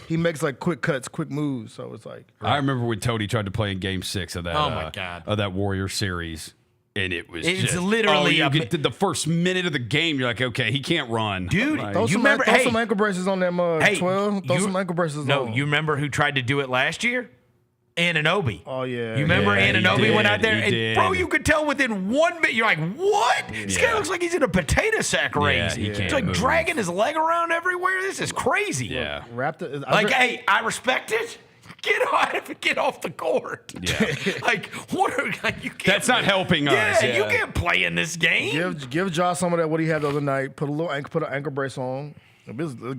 N: he makes like quick cuts, quick moves. So it's like.
C: I remember when Tony tried to play in Game 6 of that.
O: Oh, my God.
C: Of that Warrior series. And it's just,
O: literally
C: the first minute of the game, you're like, okay, he can't run.
O: Dude,
C: like,
N: throw some ankle braces on that mug, 12. Throw some ankle braces on.
O: No, you remember who tried to do it last year? Anunoby.
N: Oh, yeah.
O: You remember Anunoby went out there?
C: He
O: and, bro, you could tell within 1 minute. You're like, what? This guy looks like he's in a potato sack race.
C: he can't
O: He's like dragging his leg around everywhere. This is crazy.
C: Yeah.
O: Hey, I respect it. Get off the court.
C: Yeah.
O: Like, you can't.
C: That's not helping us.
O: Yeah, you can't play in this game.
N: Give Josh some of that what he had the other night. Put an ankle brace on.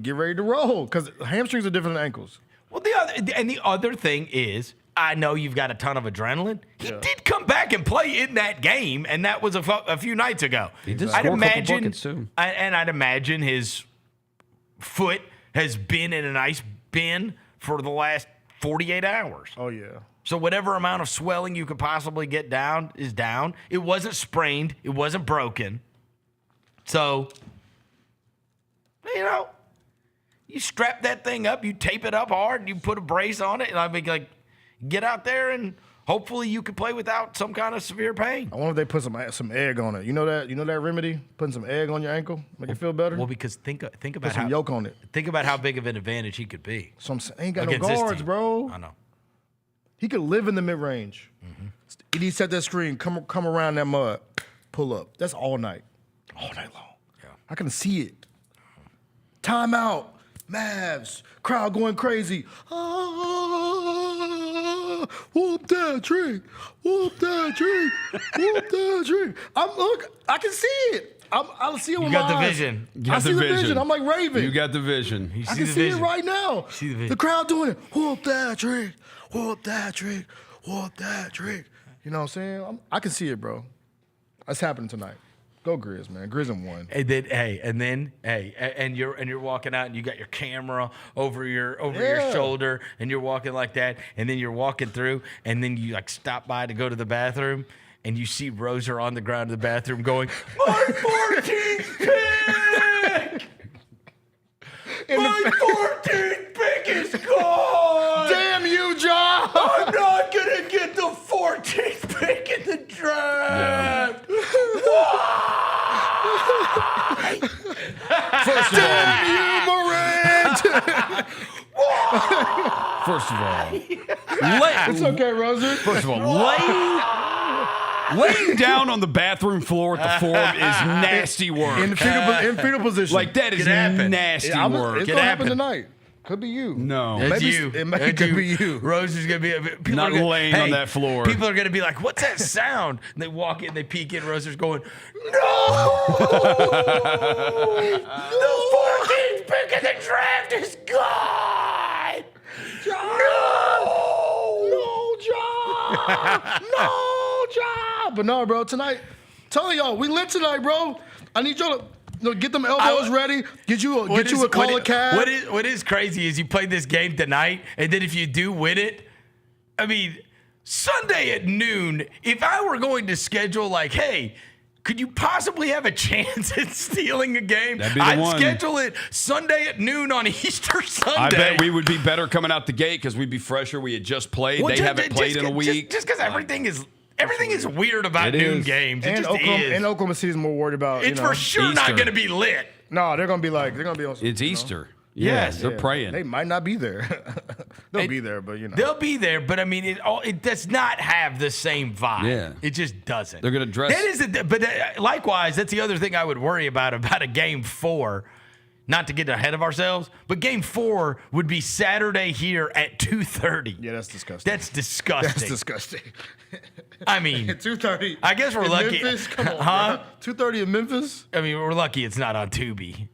N: Get ready to roll because hamstrings are different than ankles.
O: Well, the other thing is, I know you've got a ton of adrenaline. He did come back and play in that game, and that was a few nights ago.
C: He did score a couple buckets too.
O: I'd imagine his foot has been in an ice bin for the last 48 hours.
N: Oh, yeah.
O: So whatever amount of swelling you could possibly get down is down. It wasn't sprained. It wasn't broken. So, you strap that thing up, you tape it up hard, you put a brace on it, and I mean, like, get out there and hopefully you can play without some kind of severe pain.
N: I wonder if they put some egg on it. You know that remedy? Putting some egg on your ankle, make it feel better.
O: Well, because think about
N: put some yolk on it.
O: Think about how big of an advantage he could be.
N: So ain't got no guards, bro.
O: I know.
N: He could live in the mid range. Mm-hmm. He set that screen, come around that mud, pull up. That's all night long. Yeah. I can see it. Timeout. Mavs, crowd going crazy. Whoop that drink, whoop that drink, whoop that drink. I can see it. I see it with my eyes.
O: You got the vision.
N: I see the vision. I'm like Raven.
C: You got the vision.
N: I can see it right now.
O: See the vision.
N: The crowd doing it. Whoop that drink, whoop that drink, whoop that drink. You know what I'm saying? I can see it, bro. That's happening tonight. Go Grizz, man. Grizz and one.
O: And you're walking out and you got your camera over your shoulder and you're walking like that, and then you're walking through and then you like stop by to go to the bathroom and you see Roser on the ground in the bathroom going, my 14th pick! My 14th pick is gone!
N: Damn you, John!
O: I'm not gonna get the 14th pick in the draft! Yeah. Why?
C: of all,
N: It's okay, Roser.
C: first of all, laying down on the bathroom floor at the Forum is nasty work.
N: In fetal position.
C: Like that is nasty work.
N: It's gonna happen tonight. Could be you.
C: No,
O: It's
N: Maybe
O: you.
N: it could be you.
O: Rose is gonna be
C: Not laying on that floor.
O: People are gonna be like, "What's that sound?" And they walk in, they peek in. Roser's going, "No, the 14th pick of the draft is gone.
N: No job. But no, bro. Tonight, telling y'all, we lit tonight, bro. I need y'all to get them elbows ready. Get you a call a cab.
O: What is crazy is you played this game tonight, and then if you do win it, I mean, Sunday at noon. If I were going to schedule like, hey, could you possibly have a chance at stealing a game?
C: That'd be the
O: I'd
C: one.
O: schedule it Sunday at noon on Easter Sunday.
C: I bet we would be better coming out the gate because we'd be fresher. We had just played. They haven't played in a week.
O: Just because everything is weird about noon games. It
N: And
O: just is.
N: And Oklahoma City's more worried about.
O: It's for sure not going to be lit.
N: No, they're gonna be on.
C: It's Easter. Yes, they're praying.
N: They might not be there. They'll be there, but
O: They'll be there, but I mean, it does not have the same vibe.
C: Yeah.
O: It just doesn't.
C: They're going to dress.
O: That is, but likewise, that's the other thing I would worry about a game 4. Not to get ahead of ourselves, but game 4 would be Saturday here at 2:30.
N: Yeah, that's disgusting.
O: That's disgusting.
N: That's disgusting.
O: I mean,
N: 2:30.
O: I guess we're
N: in
O: lucky.
N: Memphis? Come on,
O: huh?
N: 2:30 in Memphis.
O: I mean, we're lucky it's not on Tubi.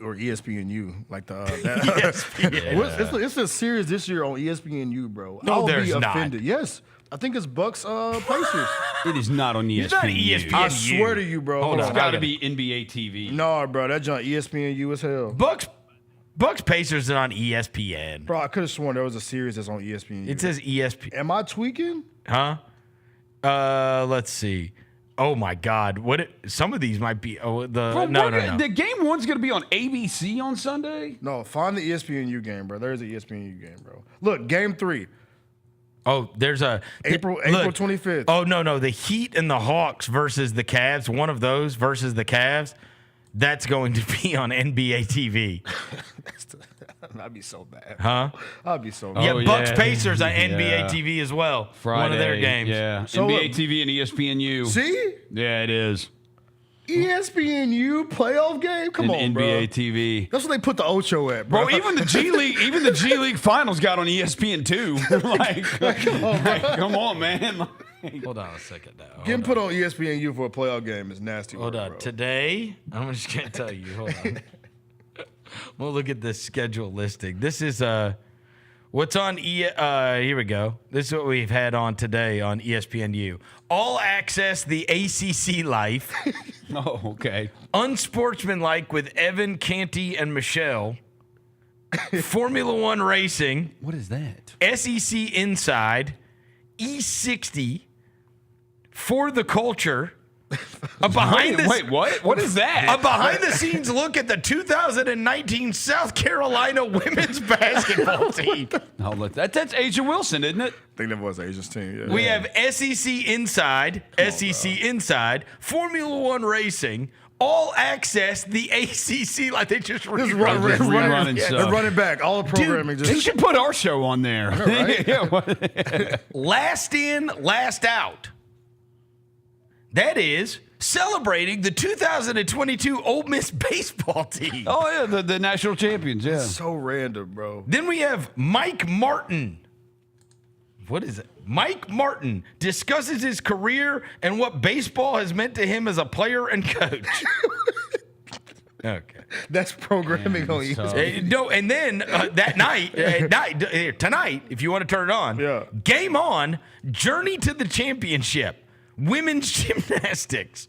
N: Or ESPNU, like the
O: ESPN.
N: It's a series this year on ESPNU, bro.
O: No,
N: I'll
O: there's
N: be
O: not.
N: offended. Yes, I think it's Bucks Pacers.
C: It is not on ESPN.
O: It's not ESPN.
N: I swear to you, bro.
C: It's got to be NBA TV.
N: No, bro, that junk ESPNU as hell.
O: Bucks Pacers is on ESPN.
N: Bro, I could have sworn there was a series that's on ESPNU.
O: It says ESPN.
N: Am I tweaking?
O: Huh? Let's see. Oh my God! Some of these might be. Oh,
C: Bro,
O: no.
C: The game 1's going to be on ABC on Sunday.
N: No, find the ESPNU game, bro. There's an ESPNU game, bro. Look, game 3.
O: Oh, there's a
N: April 25th.
O: Oh no, the Heat and the Hawks versus the Cavs. One of those versus the Cavs. That's going to be on NBA TV.
N: I'd be so bad.
O: Huh?
N: I'd be so
O: Yeah,
N: bad.
O: Bucks Pacers on NBA TV as well.
C: Friday.
O: One of their games.
C: Yeah.
N: So,
C: NBA TV and ESPNU.
N: See?
C: Yeah, it is.
N: ESPNU playoff game? Come on,
C: NBA
N: bro.
C: TV.
N: That's what they put the Ocho at, bro.
C: Bro, even the G League finals got on ESPN too. Come on, man.
O: Hold on a second now.
N: Getting put on ESPNU for a playoff game is nasty.
O: Hold
N: work,
O: on.
N: bro.
O: Today, I'm just going to tell you. Hold on. We'll look at the schedule listing. This is what's on here we go. This is what we've had on today on ESPNU. All Access, the ACC Life.
C: Oh, okay.
O: Unsportsmanlike with Evan, Canty, and Michelle. Formula One Racing.
C: What is that?
O: SEC Inside. E60. For the Culture.
C: Wait, what? What is that?
O: A behind-the-scenes look at the 2019 South Carolina women's basketball team.
C: Oh, that's Asia Wilson, isn't it?
N: I think that was Asia's team. Yeah.
O: We have SEC Inside, Inside, Formula One Racing, All Access, the ACC, like they just
C: rerunning
N: They're
C: stuff.
N: running back. All the programming
C: They should put our show on there.
N: Right?
O: Last in, last out. That is celebrating the 2022 Ole Miss baseball team.
C: Oh, yeah, the national champions, yeah.
N: So random, bro.
O: Then we have Mike Martin. What is it? Mike Martin discusses his career and what baseball has meant to him as a player and coach. Okay.
N: That's programming on ESPN.
O: No, and then that night, tonight, if you want to turn it on, Game On, Journey to the Championship. Women's gymnastics.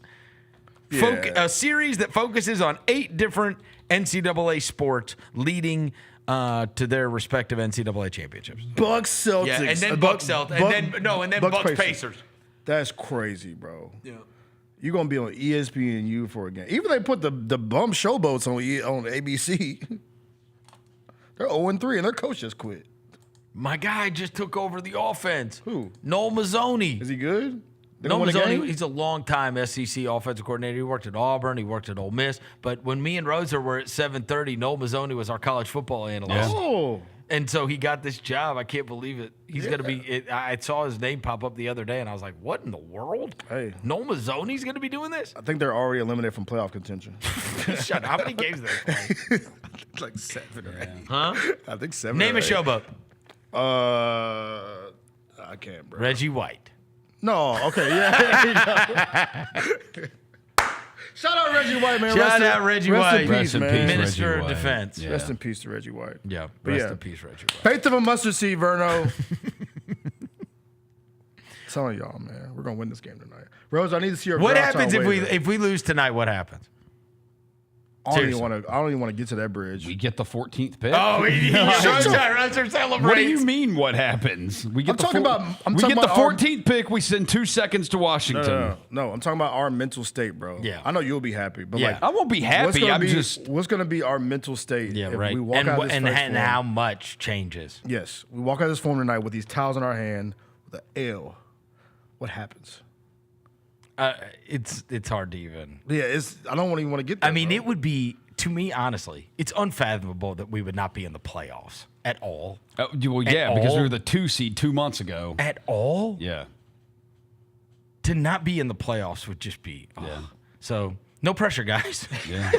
O: A series that focuses on 8 different NCAA sports leading to their respective NCAA championships.
N: Bucks Celtics.
O: Yeah, and then Bucks Celtics. And then Bucks Pacers.
N: That's crazy, bro. Yeah. You're going to be on ESPNU for a game. Even they put the bum showboats on ABC. They're 0-3 and their coach just quit.
O: My guy just took over the offense.
N: Who?
O: Noel Mazzoni.
N: Is he good?
O: Noel Mazzoni, he's a long-time SEC offensive coordinator. He worked at Auburn. He worked at Ole Miss. But when me and Rosa were at 7:30, Noel Mazzoni was our college football analyst.
N: Oh.
O: And so he got this job. I can't believe it. He's going to be. I saw his name pop up the other day, and I was like, "What in the world?
N: Hey,
O: Noel Mazzoni's going to be doing this?"
N: I think they're already eliminated from playoff contention.
O: Shut up. How many games did they play?
N: Like 7 or 8.
O: Huh?
N: I think 7.
O: Name a showboat.
N: I can't, bro.
O: Reggie White.
N: No. Okay. Yeah. Shout out Reggie White, man.
O: Shout out Reggie White.
N: Rest in peace, man.
O: Minister of Defense.
N: Yeah. Rest in peace to Reggie White.
O: Yeah.
N: But
O: Rest in peace, Reggie White.
N: Faith of a mustard seed, Verno. Telling y'all, man, we're gonna win this game tonight. Rose, I need to see your.
O: What happens if we lose tonight? What happens?
N: I don't even want to get to that bridge.
C: We get the 14th pick.
O: Oh,
C: What do you mean? What happens? We get
N: I'm talking about
C: the 14th pick. We send 2 seconds to Washington.
N: No, I'm talking about our mental state, bro.
O: Yeah,
N: I know you'll be happy, but like
C: I won't be happy.
N: What's gonna be our mental state?
O: Yeah,
N: if
O: right.
N: We walk out of this
O: and
N: form,
O: how much changes?
N: Yes, we walk out of this form tonight with these towels in our hand, with the L. What happens?
O: It's hard to even.
N: Yeah, I don't even want to get there.
O: I mean,
N: bro.
O: it would be, to me, honestly, it's unfathomable that we would not be in the playoffs at all.
C: Well, yeah, because we were the 2 seed 2 months ago.
O: At all?
C: Yeah.
O: To not be in the playoffs would just be. Yeah. So, no pressure, guys.
C: Yeah.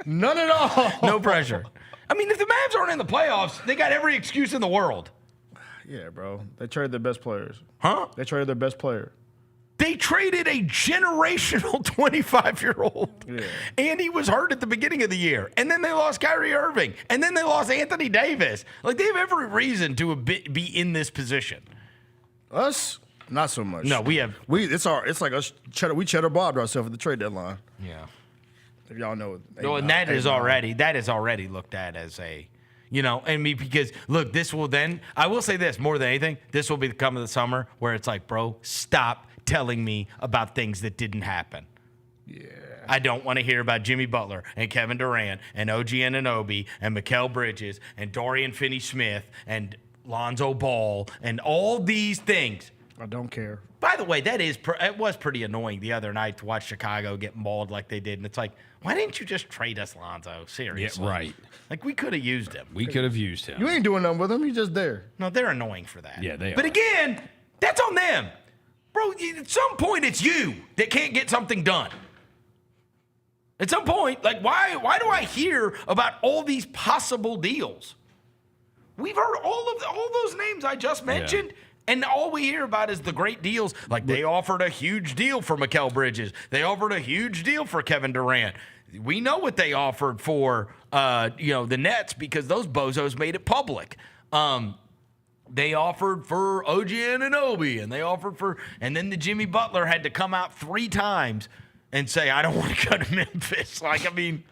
N: None at all.
O: No pressure. I mean, if the Mavs aren't in the playoffs, they got every excuse in the world.
N: Yeah, bro. They traded their best players.
O: Huh?
N: They traded their best player.
O: They traded a generational 25-year-old.
N: Yeah.
O: And he was hurt at the beginning of the year. And then they lost Kyrie Irving. And then they lost Anthony Davis. Like, they have every reason to be in this position.
N: Us? Not so much.
O: No, we have.
N: It's like us. We cheddar bobbed ourselves at the trade deadline.
O: Yeah.
N: If y'all know.
O: No, and that is already looked at as a. Because look, this will then, I will say this more than anything, this will become the summer where it's like, bro, stop telling me about things that didn't happen.
N: Yeah.
O: I don't want to hear about Jimmy Butler and Kevin Durant and OG Anunoby and Mikal Bridges and Dorian Finney-Smith and Lonzo Ball and all these things.
N: I don't care.
O: By the way, it was pretty annoying the other night to watch Chicago get mauled like they did. And it's like, why didn't you just trade us Lonzo? Seriously.
C: Yeah, right.
O: Like, we could have used him.
C: We could have used him.
N: You ain't doing nothing with him. He's just there.
O: No, they're annoying for that.
C: Yeah, they are.
O: But again, that's on them. Bro, at some point, it's you that can't get something done. At some point, like, why do I hear about all these possible deals? We've heard all those names I just mentioned. Yeah. And all we hear about is the great deals. Like, they offered a huge deal for Mikal Bridges. They offered a huge deal for Kevin Durant. We know what they offered for, the Nets because those bozos made it public. They offered for OG Anunoby, and then the Jimmy Butler had to come out 3 times and say, I don't want to go to Memphis. Like, I mean.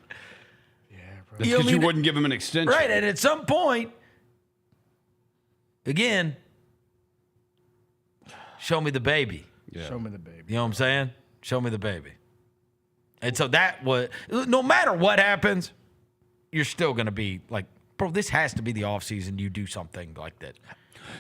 N: Yeah, bro.
C: That's because you wouldn't give him an extension.
O: Right, and at some point, again, show me the baby.
N: Yeah. Show me the baby.
O: You know what I'm saying? Show me the baby. And so that was, no matter what happens, you're still going to be like, bro, this has to be the offseason. You do something like that.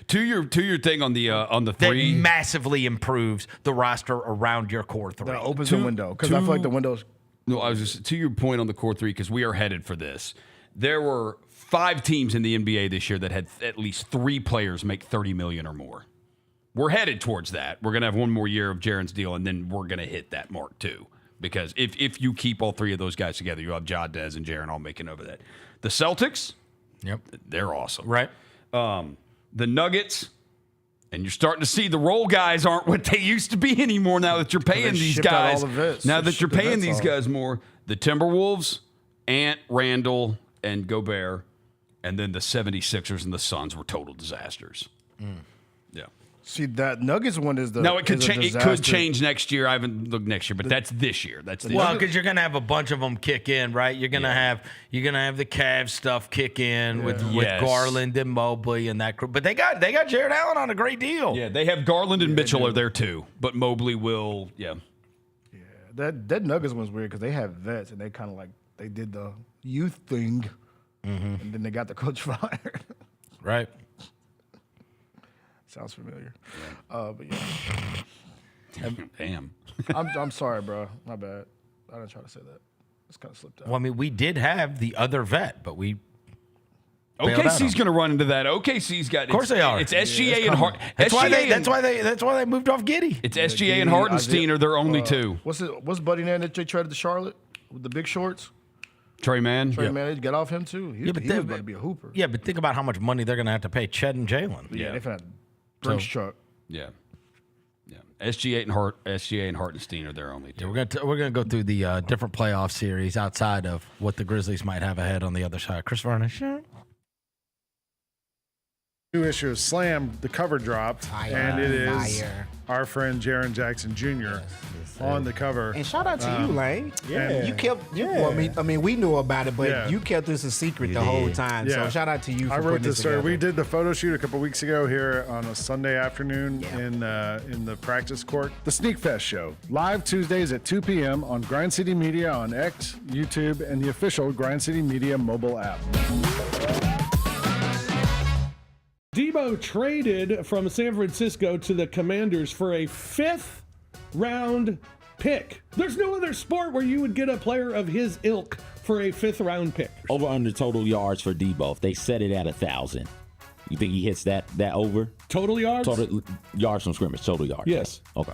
C: To your thing on the 3.
O: That massively improves the roster around your core 3.
N: That opens the window. Because I feel like the window's.
C: No, I was just, to your point on the core 3, because we are headed for this. There were 5 teams in the NBA this year that had at least 3 players make $30 million or more. We're headed towards that. We're going to have one more year of Jaren's deal, and then we're going to hit that mark too. Because if you keep all 3 of those guys together, you'll have Ja, Dez, and Jaren all making over that. The Celtics,
O: yep,
C: they're awesome.
O: Right.
C: The Nuggets, and you're starting to see the role guys aren't what they used to be anymore now that you're paying these guys. Now that you're paying these guys more. The Timberwolves, Ant, Randall, and Gobert, and then the 76ers and the Suns were total disasters. Yeah.
N: See, that Nuggets one is the.
C: No, it could change. It could change next year. I haven't looked next year, but that's this year. That's this
O: well,
C: year.
O: because you're gonna have a bunch of them kick in, right? You're gonna have the Cavs stuff kick in with Garland and Mobley and that crew. But they got Jared Allen on a great deal.
C: Yeah, they have Garland and Mitchell are there too, but Mobley will. Yeah.
N: Yeah, that Nuggets one's weird because they have vets and they kind of like they did the youth thing, and then they got the coach fired.
O: Right.
N: Sounds familiar. But yeah.
C: Damn.
N: I'm sorry, bro. My bad. I didn't try to say that. It's kind of slipped out.
O: Well, I mean, we did have the other vet, but we
C: OKC's going to run into that. OKC's got.
O: Of course they are.
C: It's SGA and Hart.
O: That's why they moved off Giddey.
C: It's SGA and Hartenstein are their only two.
N: What's Buddy name that they traded to Charlotte with the big shorts?
C: Trey Mann.
N: Trey Mann, they get off him too. He was about to be a hooper.
O: Yeah, but think about how much money they're going to have to pay Chet and Jalen.
N: Yeah, they've had Brinks truck.
C: Yeah. SGA and Hartenstein are their only two.
O: Yeah, we're gonna go through the different playoff series outside of what the Grizzlies might have ahead on the other side. Chris Vernon.
L: New issue of Slam, the cover dropped, and it is our friend Jaren Jackson Jr. on the cover.
P: And shout out to you, Lane.
L: Yeah.
P: You kept. Well, I mean, we knew about it, but you kept this a secret the whole time. So shout out to you.
L: I
P: for
L: wrote this story.
P: together.
L: We did the photo shoot a couple weeks ago here on a Sunday afternoon in the practice court. The Sneak Fest show, live Tuesdays at 2 p.m. on Grind City Media on X, YouTube, and the official Grind City Media mobile app.
Q: Debo traded from San Francisco to the Commanders for a 5th round pick. There's no other sport where you would get a player of his ilk for a 5th round pick.
B: Over under total yards for Debo. If they set it at 1,000, you think he hits that over?
Q: Total yards?
B: Total yards from scrimmage, total yards.
Q: Yes.
B: Okay.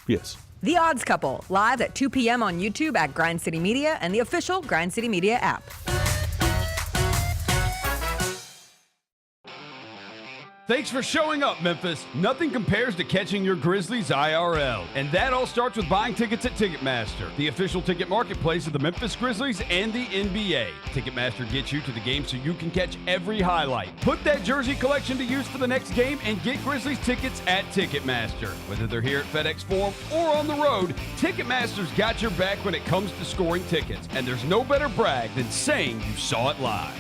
Q: Yes.
K: The Odds Couple, live at 2 p.m. on YouTube at Grind City Media and the official Grind City Media app.
C: Thanks for showing up, Memphis. Nothing compares to catching your Grizzlies IRL. And that all starts with buying tickets at Ticketmaster, the official ticket marketplace of the Memphis Grizzlies and the NBA. Ticketmaster gets you to the game so you can catch every highlight. Put that jersey collection to use for the next game and get Grizzlies tickets at Ticketmaster. Whether they're here at FedEx Forum or on the road, Ticketmaster's got your back when it comes to scoring tickets. And there's no better brag than saying you saw it live.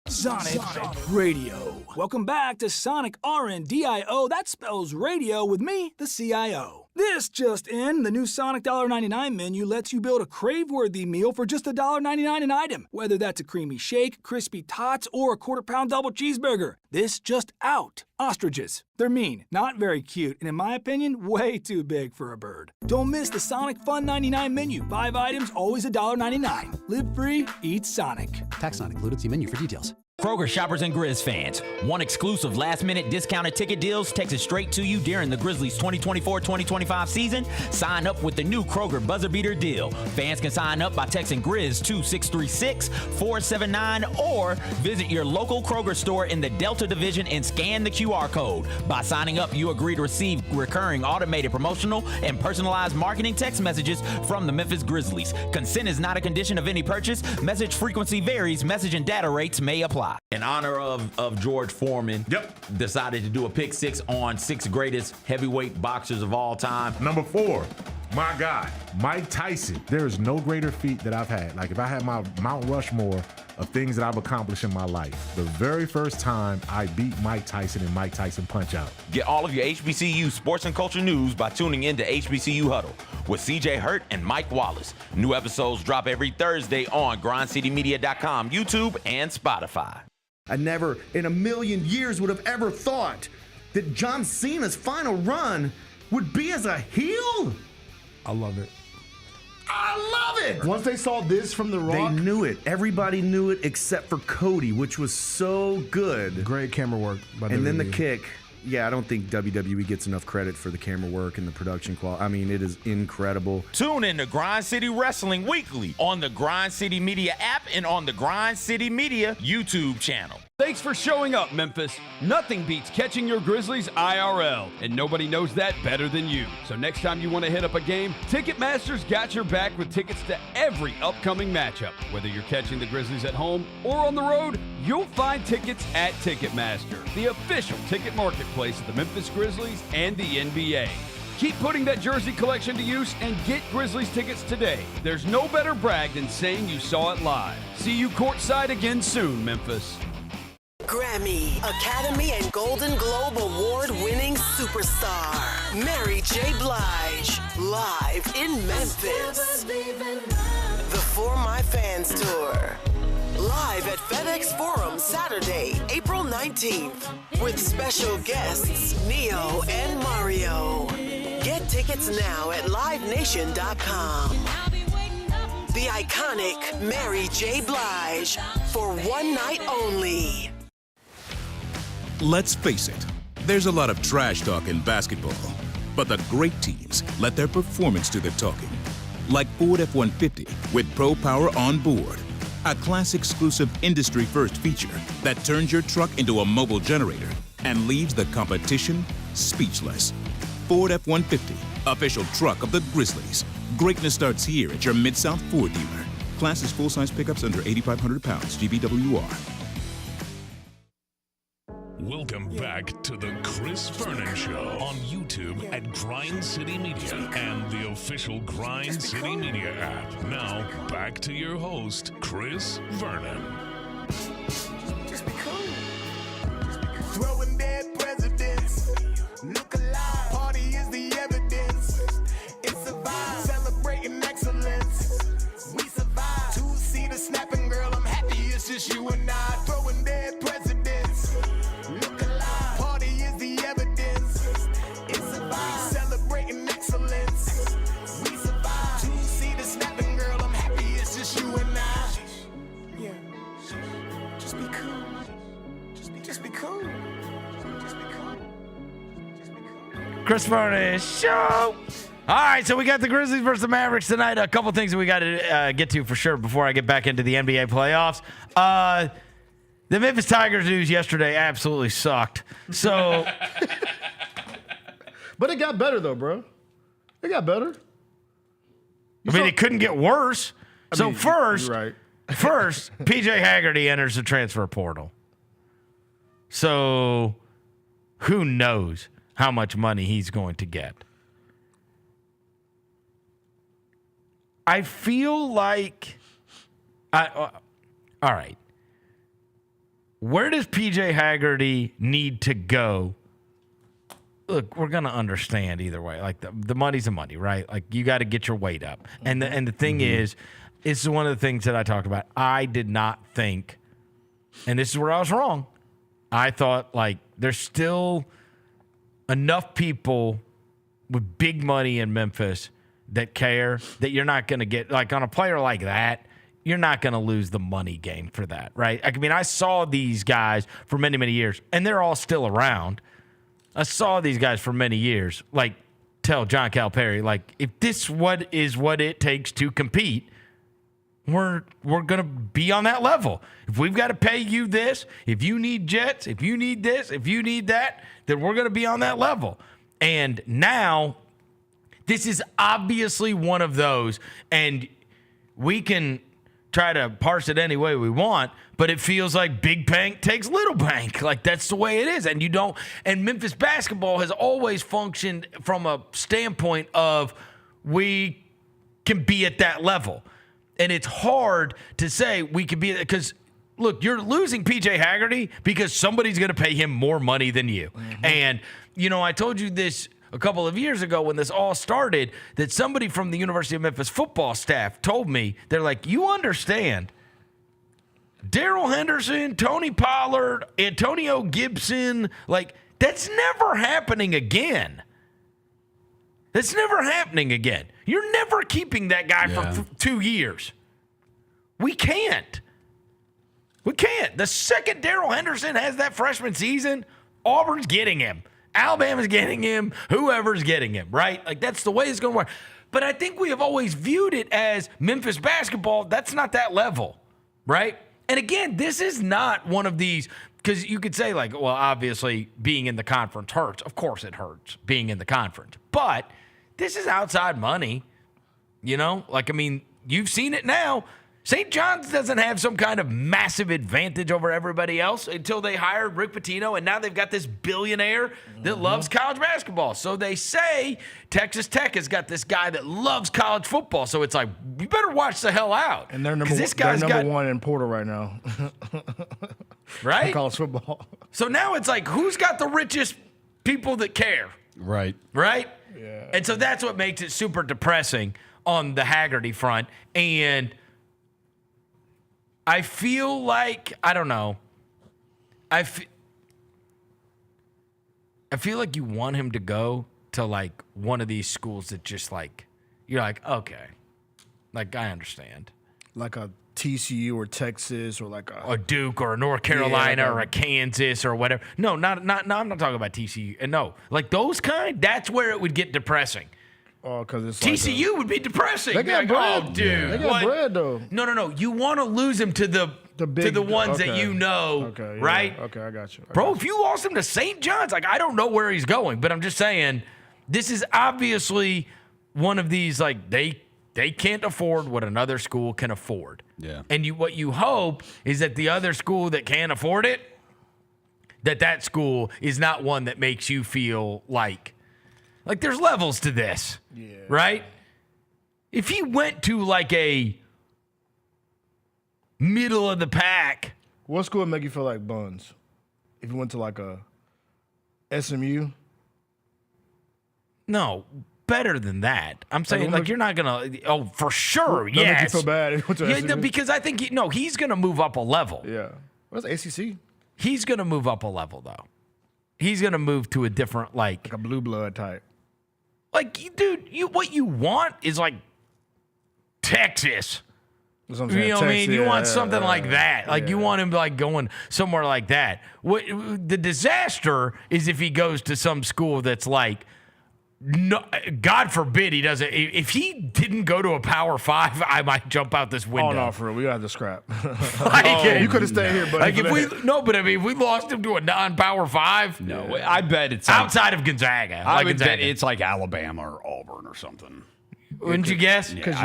R: Sonic Radio. Welcome back to Sonic RNDIO. That spells radio with me, the CIO. This just in, the new Sonic $1.99 menu lets you build a crave-worthy meal for just $1.99 an item, whether that's a creamy shake, crispy tots, or a quarter-pound double cheeseburger. This just out. Ostriches. They're mean, not very cute, and in my opinion, way too big for a bird. Don't miss the Sonic Fun 99 menu. 5 items, always $1.99. Live free, eat Sonic.
S: Tax not included. See menu for details.
B: Kroger shoppers and Grizz fans, one exclusive last-minute discounted ticket deals texted straight to you during the Grizzlies 2024-2025 season. Sign up with the new Kroger Buzzer Beater deal. Fans can sign up by texting Grizz to 636-479 or visit your local Kroger store in the Delta Division and scan the QR code. By signing up, you agree to receive recurring automated promotional and personalized marketing text messages from the Memphis Grizzlies. Consent is not a condition of any purchase. Message frequency varies. Message and data rates may apply. In honor of George Foreman, decided to do a pick 6 on 6 greatest heavyweight boxers of all time.
T: Number 4, my guy, Mike Tyson. There is no greater feat that I've had. Like if I had my Mount Rushmore of things that I've accomplished in my life, the very first time I beat Mike Tyson in Mike Tyson Punch-Out.
B: Get all of your HBCU sports and culture news by tuning in to HBCU Huddle with CJ Hurt and Mike Wallace. New episodes drop every Thursday on grindcitymedia.com, YouTube, and Spotify.
U: I never in a million years would have ever thought that John Cena's final run would be as a heel.
N: I love it.
U: I love it.
N: Once they saw this from The Rock,
U: they knew it. Everybody knew it except for Cody, which was so good.
N: Great camera work by
U: And
N: WWE.
U: then the kick. Yeah, I don't think WWE gets enough credit for the camera work and the production quality. I mean, it is incredible.
B: Tune in to Grind City Wrestling weekly on the Grind City Media app and on the Grind City Media YouTube channel.
C: Thanks for showing up, Memphis. Nothing beats catching your Grizzlies IRL, and nobody knows that better than you. So next time you want to hit up a game, Ticketmaster's got your back with tickets to every upcoming matchup. Whether you're catching the Grizzlies at home or on the road, you'll find tickets at Ticketmaster, the official ticket marketplace of the Memphis Grizzlies and the NBA. Keep putting that jersey collection to use and get Grizzlies tickets today. There's no better brag than saying you saw it live. See you courtside again soon, Memphis.
V: Grammy, Academy, and Golden Globe Award-winning superstar Mary J. Blige, live in Memphis. The For My Fans Tour, live at FedEx Forum Saturday, April 19th, with special guests Neo and Mario. Get tickets now at livenation.com. the iconic Mary J. Blige for one night only.
D: Let's face it, there's a lot of trash talk in basketball, but the great teams let their performance do the talking. Like Ford F-150 with Pro Power on board, a class-exclusive industry-first feature that turns your truck into a mobile generator and leaves the competition speechless. Ford F-150, official truck of the Grizzlies. Greatness starts here at your Mid-South Ford dealer. Class is full-size pickups under 8,500 pounds, GVWR.
F: Welcome back to the Chris Vernon Show on YouTube at Grind City Media and the official Grind City Media app. Now, back to your host, Chris Vernon.
H: Just be cool. Throwing dead presidents. Look alive. Party is the evidence. It's a vibe. Celebrating excellence. We survive. Two-seater snapping, girl. I'm happy it's just you and I. Throwing dead presidents. Look alive. Party is the evidence. It's a vibe. Celebrating excellence. We survive. Two-seater snapping, girl. I'm happy it's just you and I. Yeah. Just be cool. Just be cool.
O: Chris Vernon Show. All right, so we got the Grizzlies versus the Mavericks tonight. A couple things that we got to get to for sure before I get back into the NBA playoffs. The Memphis Tigers news yesterday absolutely sucked. So,
N: but it got better though, bro. It got better.
O: It couldn't get worse. First, PJ Haggerty enters the transfer portal. So, who knows how much money he's going to get? I feel like, all right. Where does PJ Haggerty need to go? Look, we're going to understand either way. Like the money's the money, right? Like you got to get your weight up. And the thing is, it's one of the things that I talked about. I did not think, and this is where I was wrong. I thought like there's still enough people with big money in Memphis that care that you're not going to get, like on a player like that, you're not going to lose the money game for that, right? I mean, I saw these guys for many, many years, and they're all still around. I saw these guys for many years, like tell John Calipari, like, if this what it takes to compete, we're going to be on that level. If we've got to pay you this, if you need jets, if you need this, if you need that, then we're going to be on that level. And now this is obviously one of those, and we can try to parse it any way we want, but it feels like big bank takes little bank. Like that's the way it is. And and Memphis basketball has always functioned from a standpoint of we can be at that level. And it's hard to say we can be, because look, you're losing PJ Haggerty because somebody's going to pay him more money than you. Mm-hmm. And, I told you this a couple of years ago when this all started, that somebody from the University of Memphis football staff told me, they're like, you understand, Darrell Henderson, Tony Pollard, Antonio Gibson, like, that's never happening again. That's never happening again. You're never keeping that guy for 2 years. We can't. We can't. The second Darrell Henderson has that freshman season, Auburn's getting him. Alabama's getting him. Whoever's getting him, right? Like, that's the way it's going to work. But I think we have always viewed it as Memphis basketball. That's not that level, right? And again, this is not one of these, because you could say, like, well, obviously being in the conference hurts. Of course it hurts being in the conference. But this is outside money, Like, I mean, you've seen it now. St. John's doesn't have some kind of massive advantage over everybody else until they hired Rick Pitino, and now they've got this billionaire that loves college basketball. So they say Texas Tech has got this guy that loves college football. So it's like, you better watch the hell out.
N: And they're number one in Portal right now.
O: Right?
N: College football.
O: So now it's like, who's got the richest people that care?
W: Right.
O: Right? Yeah. And so that's what makes it super depressing on the Haggerty front. And I feel like, I don't know, I feel like you want him to go to, like, one of these schools that just, like, you're like, okay, Like, I understand.
N: Like a TCU or Texas or like
O: a Duke or a North Carolina or a Kansas or whatever. No, no, I'm not talking about TCU. And no, like those kind, that's where it would get depressing.
N: Oh, because it's
O: TCU would be depressing.
N: They got bread.
O: Oh, dude.
N: They got bread, though.
O: No. You want to lose them to the ones that you know, right?
N: Okay, I got you.
O: Bro, if you lost him to St. John's, like, I don't know where he's going, but I'm just saying this is obviously one of these, like, they can't afford what another school can afford.
G: Yeah.
O: And what you hope is that the other school that can't afford it, that school is not one that makes you feel like there's levels to this.
N: Yeah.
O: Right? If he went to like a middle of the pack.
N: What school would make you feel like Buns? If you went to like a SMU?
O: No, better than that. I'm saying you're not going to, for sure,
N: That
O: yes.
N: make you feel bad if you went to SMU?
O: Because I think, he's going to move up a level.
N: Yeah. What's ACC?
O: He's going to move up a level, though. He's going to move to a different, like
N: a blue blood type.
O: Like, dude, what you want is like Texas.
N: You know
O: what I mean? You want something like that. Like, you want him like going somewhere like that. The disaster is if he goes to some school that's like, no, God forbid he doesn't. If he didn't go to a Power 5, I might jump out this window.
N: Oh, no, for real. We got to scrap.
O: You
N: could have stayed here, buddy.
O: If we lost him to a non-Power 5.
G: No, I bet it's
O: outside of Gonzaga.
G: I would bet it's like Alabama or Auburn or something.
O: Wouldn't you guess?
N: Because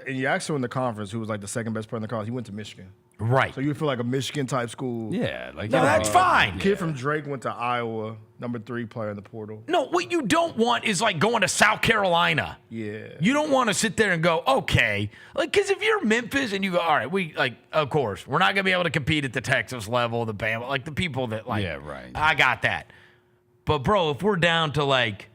N: you asked him in the conference who was like the second best player in the college. He went to Michigan.
O: Right.
N: So you feel like a Michigan type school.
G: Yeah. Like,
O: no, that's fine.
N: Kid from Drake went to Iowa, number 3 player in the portal.
O: No, what you don't want is like going to South Carolina.
N: Yeah.
O: You don't want to sit there and go, okay. Like, because if you're Memphis and you go, all right, of course, we're not going to be able to compete at the Texas level, the Bama, like the people that like,
G: yeah, right.
O: I got that. But, bro, if we're down to like,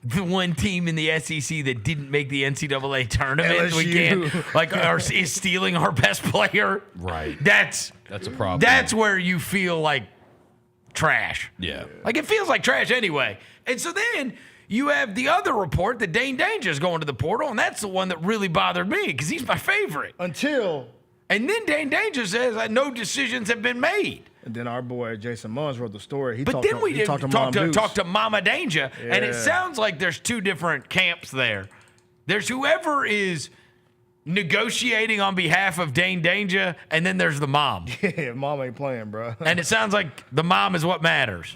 O: the one team in the SEC that didn't make the NCAA tournament, we can't is stealing our best player.
G: Right.
O: That's
G: a problem.
O: That's where you feel like trash.
G: Yeah.
O: Like it feels like trash anyway. And so then you have the other report that Dane Danger is going to the portal, and that's the one that really bothered me because he's my favorite. And then Dane Danger says that no decisions have been made.
N: And then our boy Jason Munns wrote the story.
O: But then we talked to Mama Danger, and it sounds like there's two different camps there. There's whoever is negotiating on behalf of Dane Danger, and then there's the mom.
N: Yeah, mom ain't playing, bro.
O: And it sounds like the mom is what matters,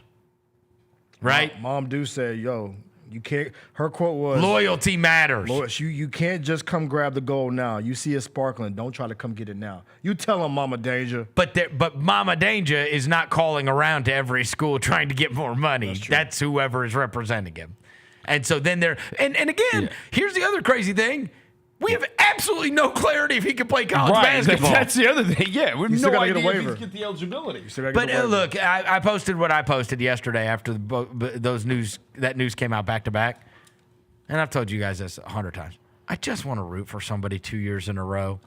O: right?
N: Mom do say, yo, you can't. Her quote was,
O: loyalty matters.
N: You can't just come grab the gold now. You see it sparkling. Don't try to come get it now. You tell him, Mama Danger.
O: But Mama Danger is not calling around to every school trying to get more money. That's whoever is representing him. And so then and again, here's the other crazy thing. We have absolutely no clarity if he can play college basketball.
G: That's the other thing. Yeah, we have no idea if he
O: get
G: the eligibility.
O: But look, I posted what I posted yesterday after that news came out back to back, and I've told you guys this 100 times. I just want to root for somebody 2 years in a row.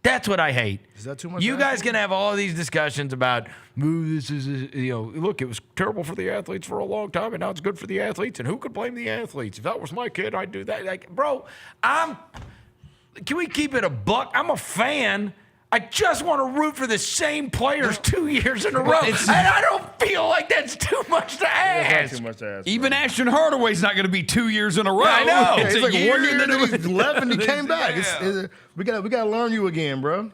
O: That's what I hate.
N: Is that too much?
O: You guys can have all these discussions about, this is, look, it was terrible for the athletes for a long time, and now it's good for the athletes, and who could blame the athletes? If that was my kid, I'd do that. Like, bro, can we keep it a buck? I'm a fan. I just want to root for the same players 2 years in a row. And I don't feel like that's too much to ask.
N: Too much to ask.
G: Even Ashton Hardaway's not going to be 2 years in a row.
O: I know.
N: It's like 1 year, then he left and he came back. We got to learn you again, bro.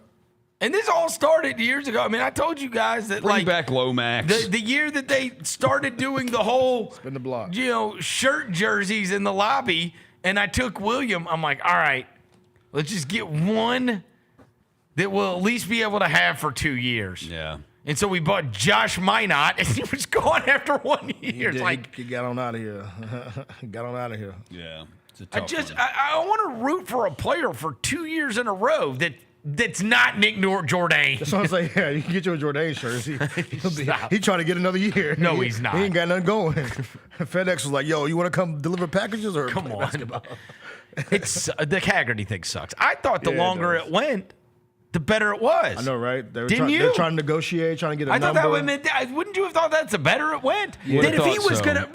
O: And this all started years ago. I mean, I told you guys that
G: bring back Lomax.
O: The year that they started doing the whole
N: spin the block,
O: shirt jerseys in the lobby, and I took William. I'm like, all right, let's just get one that we'll at least be able to have for 2 years.
G: Yeah.
O: And so we bought Josh Minot, and he was gone after 1 year.
N: He got on out of here. Got on out of here.
G: Yeah. It's a tough one.
O: I want to root for a player for 2 years in a row that's not Nick Jordan.
N: That's what I'm saying. Yeah, you can get you a Jordan shirt. He trying to get another year.
O: No, he's not.
N: He ain't got nothing going. FedEx was like, yo, you want to come deliver packages or
O: come on?
N: Basketball?
O: The Haggerty thing sucks. I thought the longer it went, the better it was.
N: I know, right? They're trying to negotiate, trying to get a number.
O: I thought that meant, wouldn't you have thought that's the better it went? That if he was going to,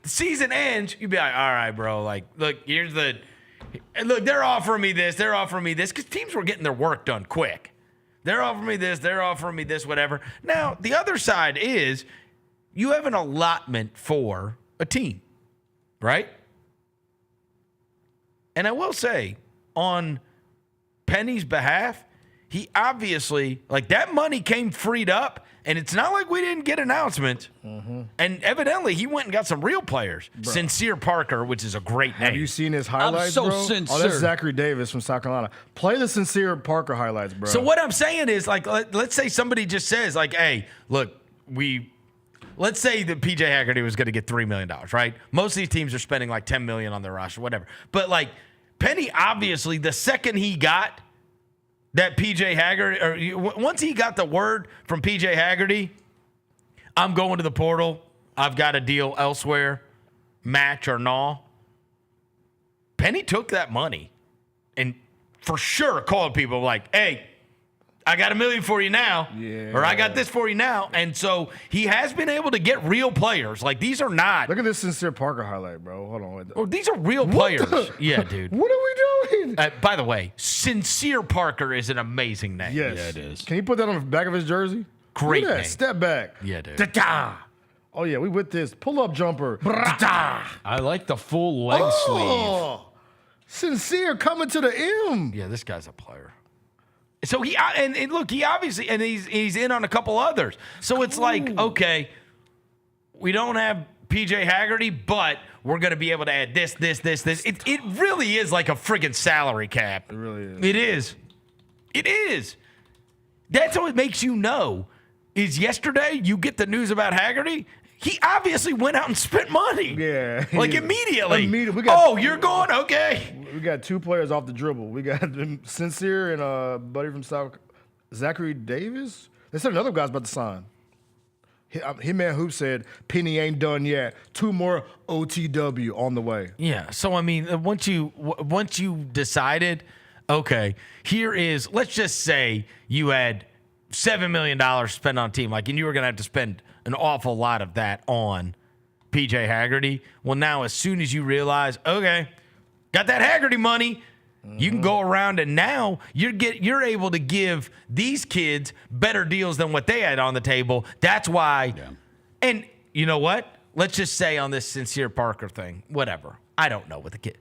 O: the season ends, you'd be like, all right, bro, like, look, here's Look, they're offering me this because teams were getting their work done quick. They're offering me this, whatever. Now, the other side is you have an allotment for a team, right? And I will say, on Penny's behalf, he obviously, like, that money came freed up, and it's not like we didn't get announcements. Mm-hmm. And evidently, he went and got some real players. Bro. Sincere Parker, which is a great name.
N: Have you seen his highlights,
O: I'm so
N: bro?
O: sincere.
N: Oh, that's Zachary Davis from South Carolina. Play the Sincere Parker highlights, bro.
O: So what I'm saying is, like, let's say somebody just says, like, hey, look, let's say that PJ Haggerty was going to get $3 million, right? Most of these teams are spending like $10 million on their roster, whatever. But, like, Penny, obviously, the second he got that PJ Haggerty, or once he got the word from PJ Haggerty, I'm going to the portal, I've got a deal elsewhere, match or no, Penny took that money and for sure called people like, hey, I got $1 million for you now, or I got this for you now. And so he has been able to get real players. Like, these are not.
N: Look at this Sincere Parker highlight, bro. Hold on.
O: Oh, these are real players. Yeah, dude.
N: What are we doing?
O: By the way, Sincere Parker is an amazing name.
N: Yes.
O: Yeah, it is.
N: Can you put that on the back of his jersey?
O: Great
N: Look at that.
O: name.
N: Step back.
O: Yeah, dude.
N: Da-da. Oh, yeah, we with this. Pull-up jumper. Da-da.
G: I like the full leg sleeve.
N: Sincere coming to the M.
O: Yeah, this guy's a player. So he and look, he obviously, and he's in on a couple others. So it's like, okay, we don't have PJ Haggerty, but we're going to be able to add this. It really is like a friggin' salary cap.
N: It really is.
O: It is. It is. That's what makes you know is yesterday you get the news about Haggerty. He obviously went out and spent money.
N: Yeah.
O: Like immediately. You're going? Okay.
N: We got two players off the dribble. We got Sincere and buddy from South, Zachary Davis. They said another guy's about to sign. Hitman Hoop said, Penny ain't done yet. 2 more OTW on the way.
O: Yeah. So, I mean, once you decided, okay, here is, let's just say you had $7 million spent on a team, like, and you were going to have to spend an awful lot of that on PJ Haggerty. Well, now as soon as you realize, okay, got that Haggerty money, you can go around and now you're able to give these kids better deals than what they had on the table. That's why. Yeah. And you know what? Let's just say on this Sincere Parker thing, whatever. I don't know what the kid.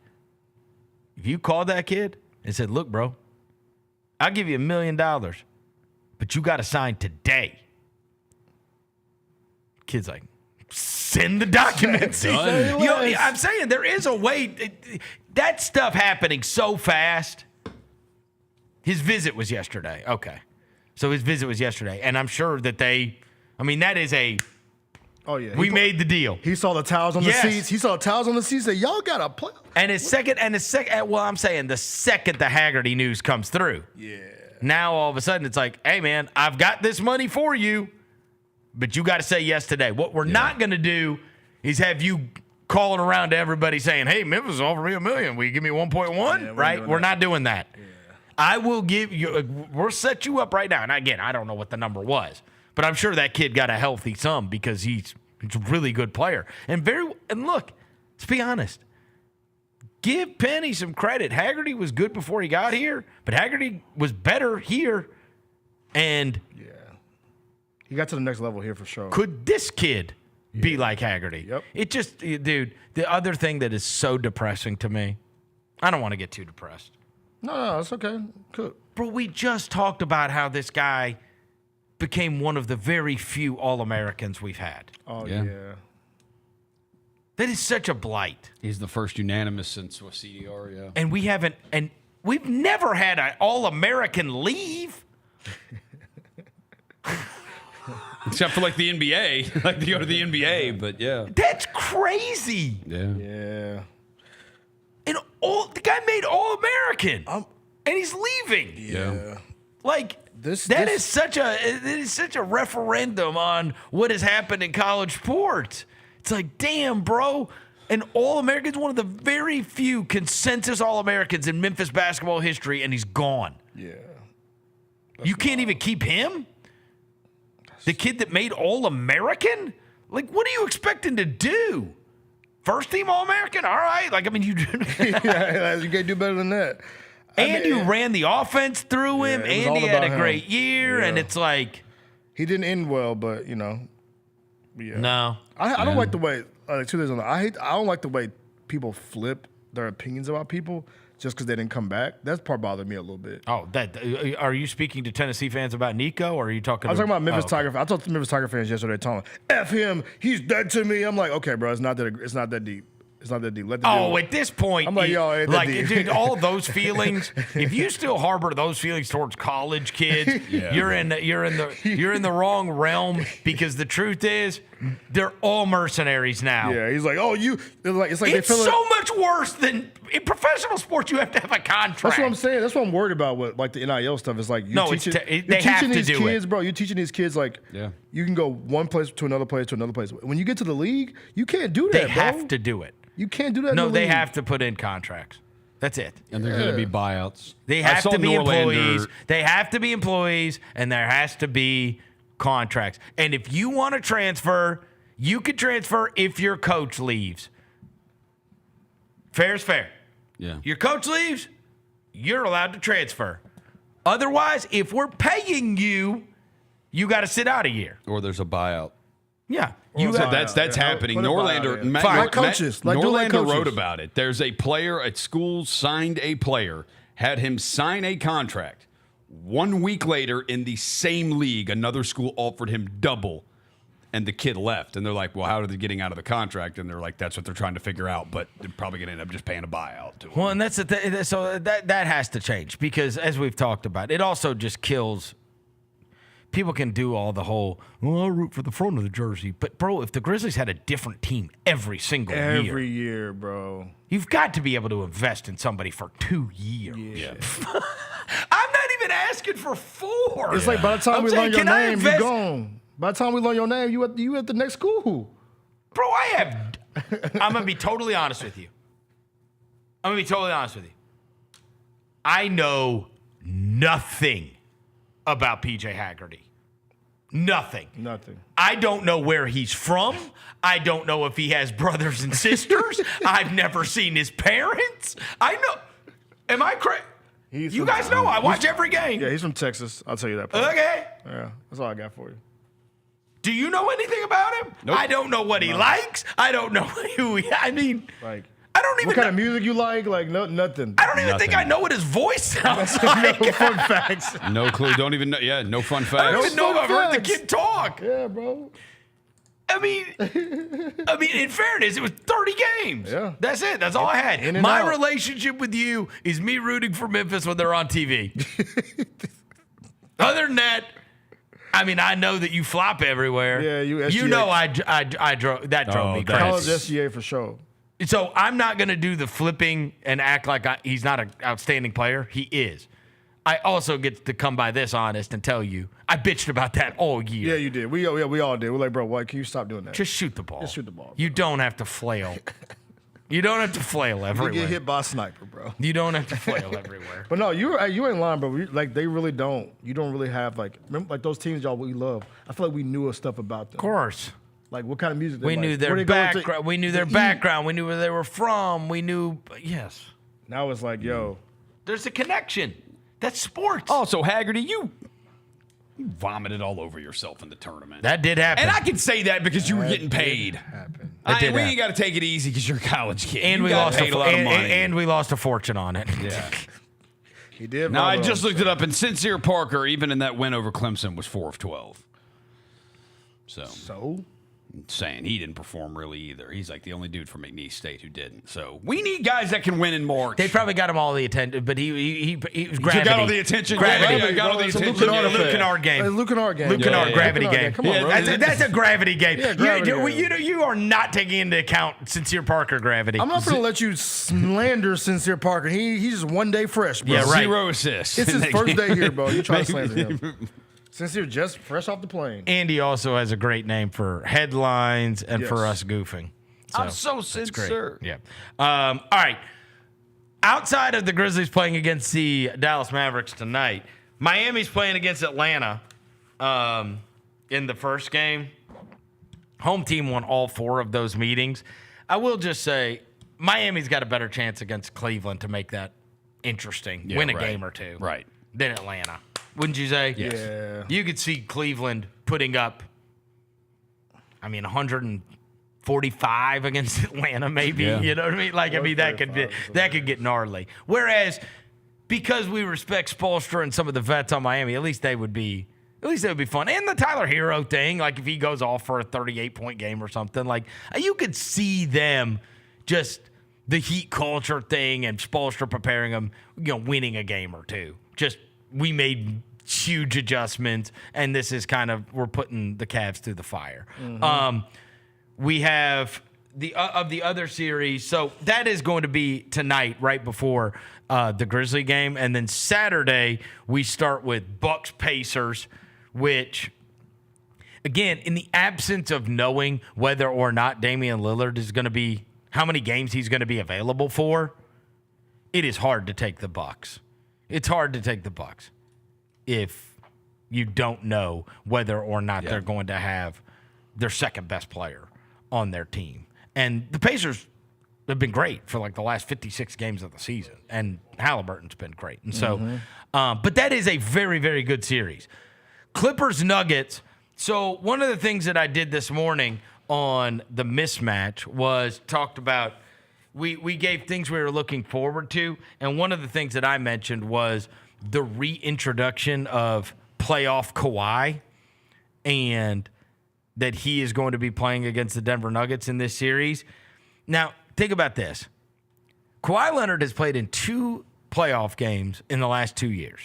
O: If you called that kid and said, look, bro, I'll give you $1 million, but you got to sign today. Kid's like, send the documents. I'm saying there is a way. That stuff happening so fast. His visit was yesterday. Okay. So his visit was yesterday. And I'm sure that that is a,
N: oh, yeah.
O: We made the deal.
N: He saw the towels on the seats. He saw the towels on the seats. Said, y'all got to play.
O: And his second, well, I'm saying the second the Haggerty news comes through.
N: Yeah.
O: Now all of a sudden it's like, hey, man, I've got this money for you. But you got to say yes today. What we're not going to do is have you calling around to everybody saying, hey, Memphis offered me $1 million. Will you give me 1.1? Right? We're not doing that. Yeah. I will give you, we'll set you up right now. And again, I don't know what the number was, but I'm sure that kid got a healthy sum because he's a really good player. And look, let's be honest. Give Penny some credit. Haggerty was good before he got here, but Haggerty was better here. And
N: he got to the next level here for sure.
O: Could this kid be like Haggerty?
N: Yep.
O: It just, dude, the other thing that is so depressing to me, I don't want to get too depressed.
N: No, it's okay. Cool.
O: Bro, we just talked about how this guy became one of the very few All-Americans we've had.
N: Oh, yeah.
O: That is such a blight.
G: He's the first unanimous since CDR, yeah.
O: And we've never had an All-American leave.
G: Except for like the NBA, like to go to the NBA, but yeah.
O: That's crazy.
N: Yeah.
O: And the guy made All-American, and he's leaving.
N: Yeah.
O: Like that is such a referendum on what has happened in college sports. It's like, damn, bro. An All-American's one of the very few consensus All-Americans in Memphis basketball history, and he's gone.
N: Yeah.
O: You can't even keep him? The kid that made All-American? Like, what are you expecting to do First team All-American? All right. Like, I mean, you
N: can't do better than that.
O: And you ran the offense through him. Andy had a great year, and it's like
N: he didn't end well, but yeah.
O: No,
N: I don't like the way. 2 days on. I don't like the way people flip their opinions about people just because they didn't come back. That part bothered me a little bit.
O: Oh, are you speaking to Tennessee fans about Nico, or are you talking?
N: I was talking about Memphis Tiger fans. I talked to Memphis Tiger fans yesterday, telling them, "F him, he's dead to me." I'm like, okay, bro, it's not that deep. It's not that deep.
O: At this point,
N: I'm like, yo,
O: dude, all those feelings. If you still harbor those feelings towards college kids, you're in the wrong realm. Because the truth is, they're all mercenaries now.
N: Yeah, he's like, it's
O: so much worse than in professional sports. You have to have a contract.
N: That's what I'm saying. That's what I'm worried about with like the NIL stuff. It's like
O: they have to
N: these
O: do
N: kids,
O: it,
N: bro. You're teaching these kids like you can go one place to another place to another place. When you get to the league, you can't do that.
O: They have to do it.
N: You can't do that.
O: No, they have to put in contracts. That's it.
G: And they're going to be buyouts.
O: They have to be employees. They have to be employees, and there has to be contracts. And if you want to transfer, you can transfer if your coach leaves. Fair is fair.
G: Yeah.
O: Your coach leaves, you're allowed to transfer. Otherwise, if we're paying you, you got to sit out a year.
G: Or there's a buyout.
O: Yeah.
G: That's happening. Norlander, Norlander wrote about it. There's a player at school signed a player, had him sign a contract. 1 week later, in the same league, another school offered him double, and the kid left. And they're like, well, how are they getting out of the contract? And they're like, that's what they're trying to figure out, but they're probably going to end up just paying a buyout to him.
O: Well, and that's the thing. So that has to change because, as we've talked about, it also just kills. People can do all the whole, I'll root for the front of the jersey. But, bro, if the Grizzlies had a different team every single year.
N: Every year, bro.
O: You've got to be able to invest in somebody for 2 years. Yeah. I'm not even asking for 4.
N: It's like by the time we learn your name, you're gone. By the time we learn your name, you at the next school.
O: Bro, I'm going to be totally honest with you. I know nothing about PJ Haggerty. Nothing. I don't know where he's from. I don't know if he has brothers and sisters. I've never seen his parents. I know. Am I crazy? You guys know I watch every game.
N: Yeah, he's from Texas. I'll tell you that. Part.
O: Okay.
N: Yeah, that's all I got for you.
O: Do you know anything about him?
N: Nope.
O: I don't know what he likes. I don't know who he. I mean, I don't even.
N: What kind of music you like? Like nothing.
O: I don't even think I know what his voice sounds like.
N: No fun facts.
G: No clue. Don't even know. Yeah, no fun facts.
O: I don't even know if I've heard the kid talk.
N: Yeah, bro.
O: I mean, in fairness, it was 30 games.
N: Yeah.
O: That's it. That's all I had. My relationship with you is me rooting for Memphis when they're on TV. Other than that, I mean, I know that you flop everywhere.
N: Yeah, you SGA.
O: You know I drove me crazy.
N: College SGA for sure.
O: So I'm not going to do the flipping and act like he's not an outstanding player. He is. I also get to come by this honest and tell you, I bitched about that all year.
N: Yeah, you did. We all did. We're like, bro, why can you stop doing that?
O: Just shoot the ball.
N: Just shoot the ball. Bro.
O: You don't have to flail. You don't have to flail everywhere.
N: You get hit by a sniper, bro.
O: You don't have to flail everywhere.
N: But no, you ain't lying, bro. Like they really don't. You don't really have remember, like those teams y'all we love. I feel like we knew stuff about them.
O: Of course.
N: Like what kind of music
O: we knew their background. We knew their background. We knew where they were from. We knew yes.
N: Now it's like, yo,
O: there's a connection. That's sports.
G: Oh, so Haggerty, you vomited all over yourself in the tournament.
O: That did happen.
G: And I can say that because you were getting paid. We ain't got to take it easy because you're a college kid.
O: And we lost a lot of money. And we lost a fortune on it.
G: Yeah.
N: He did.
G: Now, I just looked it up, and Sincere Parker, even in that win over Clemson, was 4 of 12. So? Saying he didn't perform really either. He's like the only dude from McNeese State who didn't. So we need guys that can win in March.
O: They probably got him all the attention, but he was gravity.
G: Got all the attention.
O: Gravity.
G: Got all the attention.
O: Luke Kennard game.
N: Luke Kennard game.
O: Luke Kennard gravity game.
N: Come on, bro.
O: That's a gravity game.
N: Yeah, gravity game.
O: You are not taking into account Sincere Parker gravity.
N: I'm not going to let you slander Sincere Parker. He's just 1 day fresh, bro.
O: Yeah, right.
G: 0 assists.
N: It's his first day here, bro. You trying to slander him. Sincere just fresh off the plane.
O: Andy also has a great name for headlines and for us goofing.
G: I'm so sincere.
O: Yeah. All right. Outside of the Grizzlies playing against the Dallas Mavericks tonight, Miami's playing against Atlanta in the first game. Home team won all 4 of those meetings. I will just say Miami's got a better chance against Cleveland to make that interesting, win a game or two, than Atlanta. Wouldn't you say?
N: Yes. Yeah.
O: You could see Cleveland putting up, 145 against Atlanta, maybe.
G: Yeah.
O: You know what I mean? That could get gnarly. Whereas, because we respect Spoelstra and some of the vets on Miami, at least they would be fun. And the Tyler Hero thing, like if he goes off for a 38-point game or something, like you could see them just the heat culture thing and Spoelstra preparing them, winning a game or two. Just we made huge adjustments, and this is we're putting the Cavs through the fire. Mm-hmm. We have the other series, so that is going to be tonight, right before the Grizzly game, and then Saturday we start with Bucks Pacers, which, again, in the absence of knowing whether or not Damian Lillard is going to be, how many games he's going to be available for, it is hard to take the Bucks. It's hard to take the Bucks if you don't know whether or not they're going to have their second best player on their team. And the Pacers have been great for like the last 56 games of the season, and Halliburton's been great. And so, but that is a very, very good series. Clippers Nuggets. So one of the things that I did this morning on the mismatch was talked about, we gave things we were looking forward to, and one of the things that I mentioned was the reintroduction of playoff Kawhi, and that he is going to be playing against the Denver Nuggets in this series. Now, think about this. Kawhi Leonard has played in 2 playoff games in the last 2 years.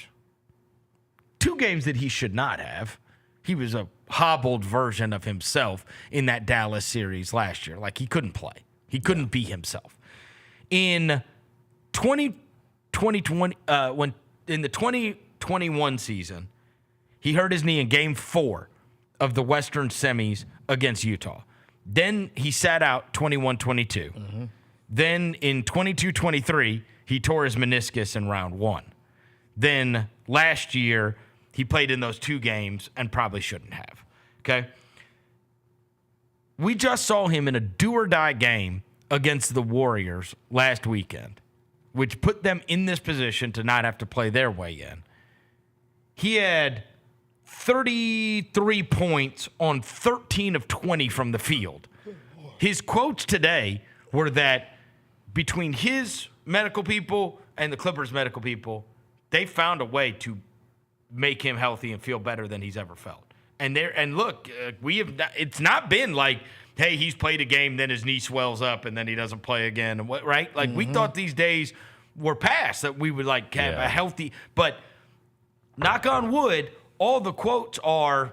O: 2 games that he should not have. He was a hobbled version of himself in that Dallas series last year. Like, he couldn't play. He couldn't be himself. In 2020, in the 2021 season, he hurt his knee in Game 4 of the Western semis against Utah. Then he sat out 21-22. Mm-hmm. Then in 22-23, he tore his meniscus in round 1. Then last year, he played in those 2 games and probably shouldn't have. Okay? We just saw him in a do-or-die game against the Warriors last weekend, which put them in this position to not have to play their way in. He had 33 points on 13 of 20 from the field. His quotes today were that between his medical people and the Clippers medical people, they found a way to make him healthy and feel better than he's ever felt. And look, it's not been like, hey, he's played a game, then his knee swells up, and then he doesn't play again, right? Like, we thought these days were past, that we would like have a healthy, but knock on wood, all the quotes are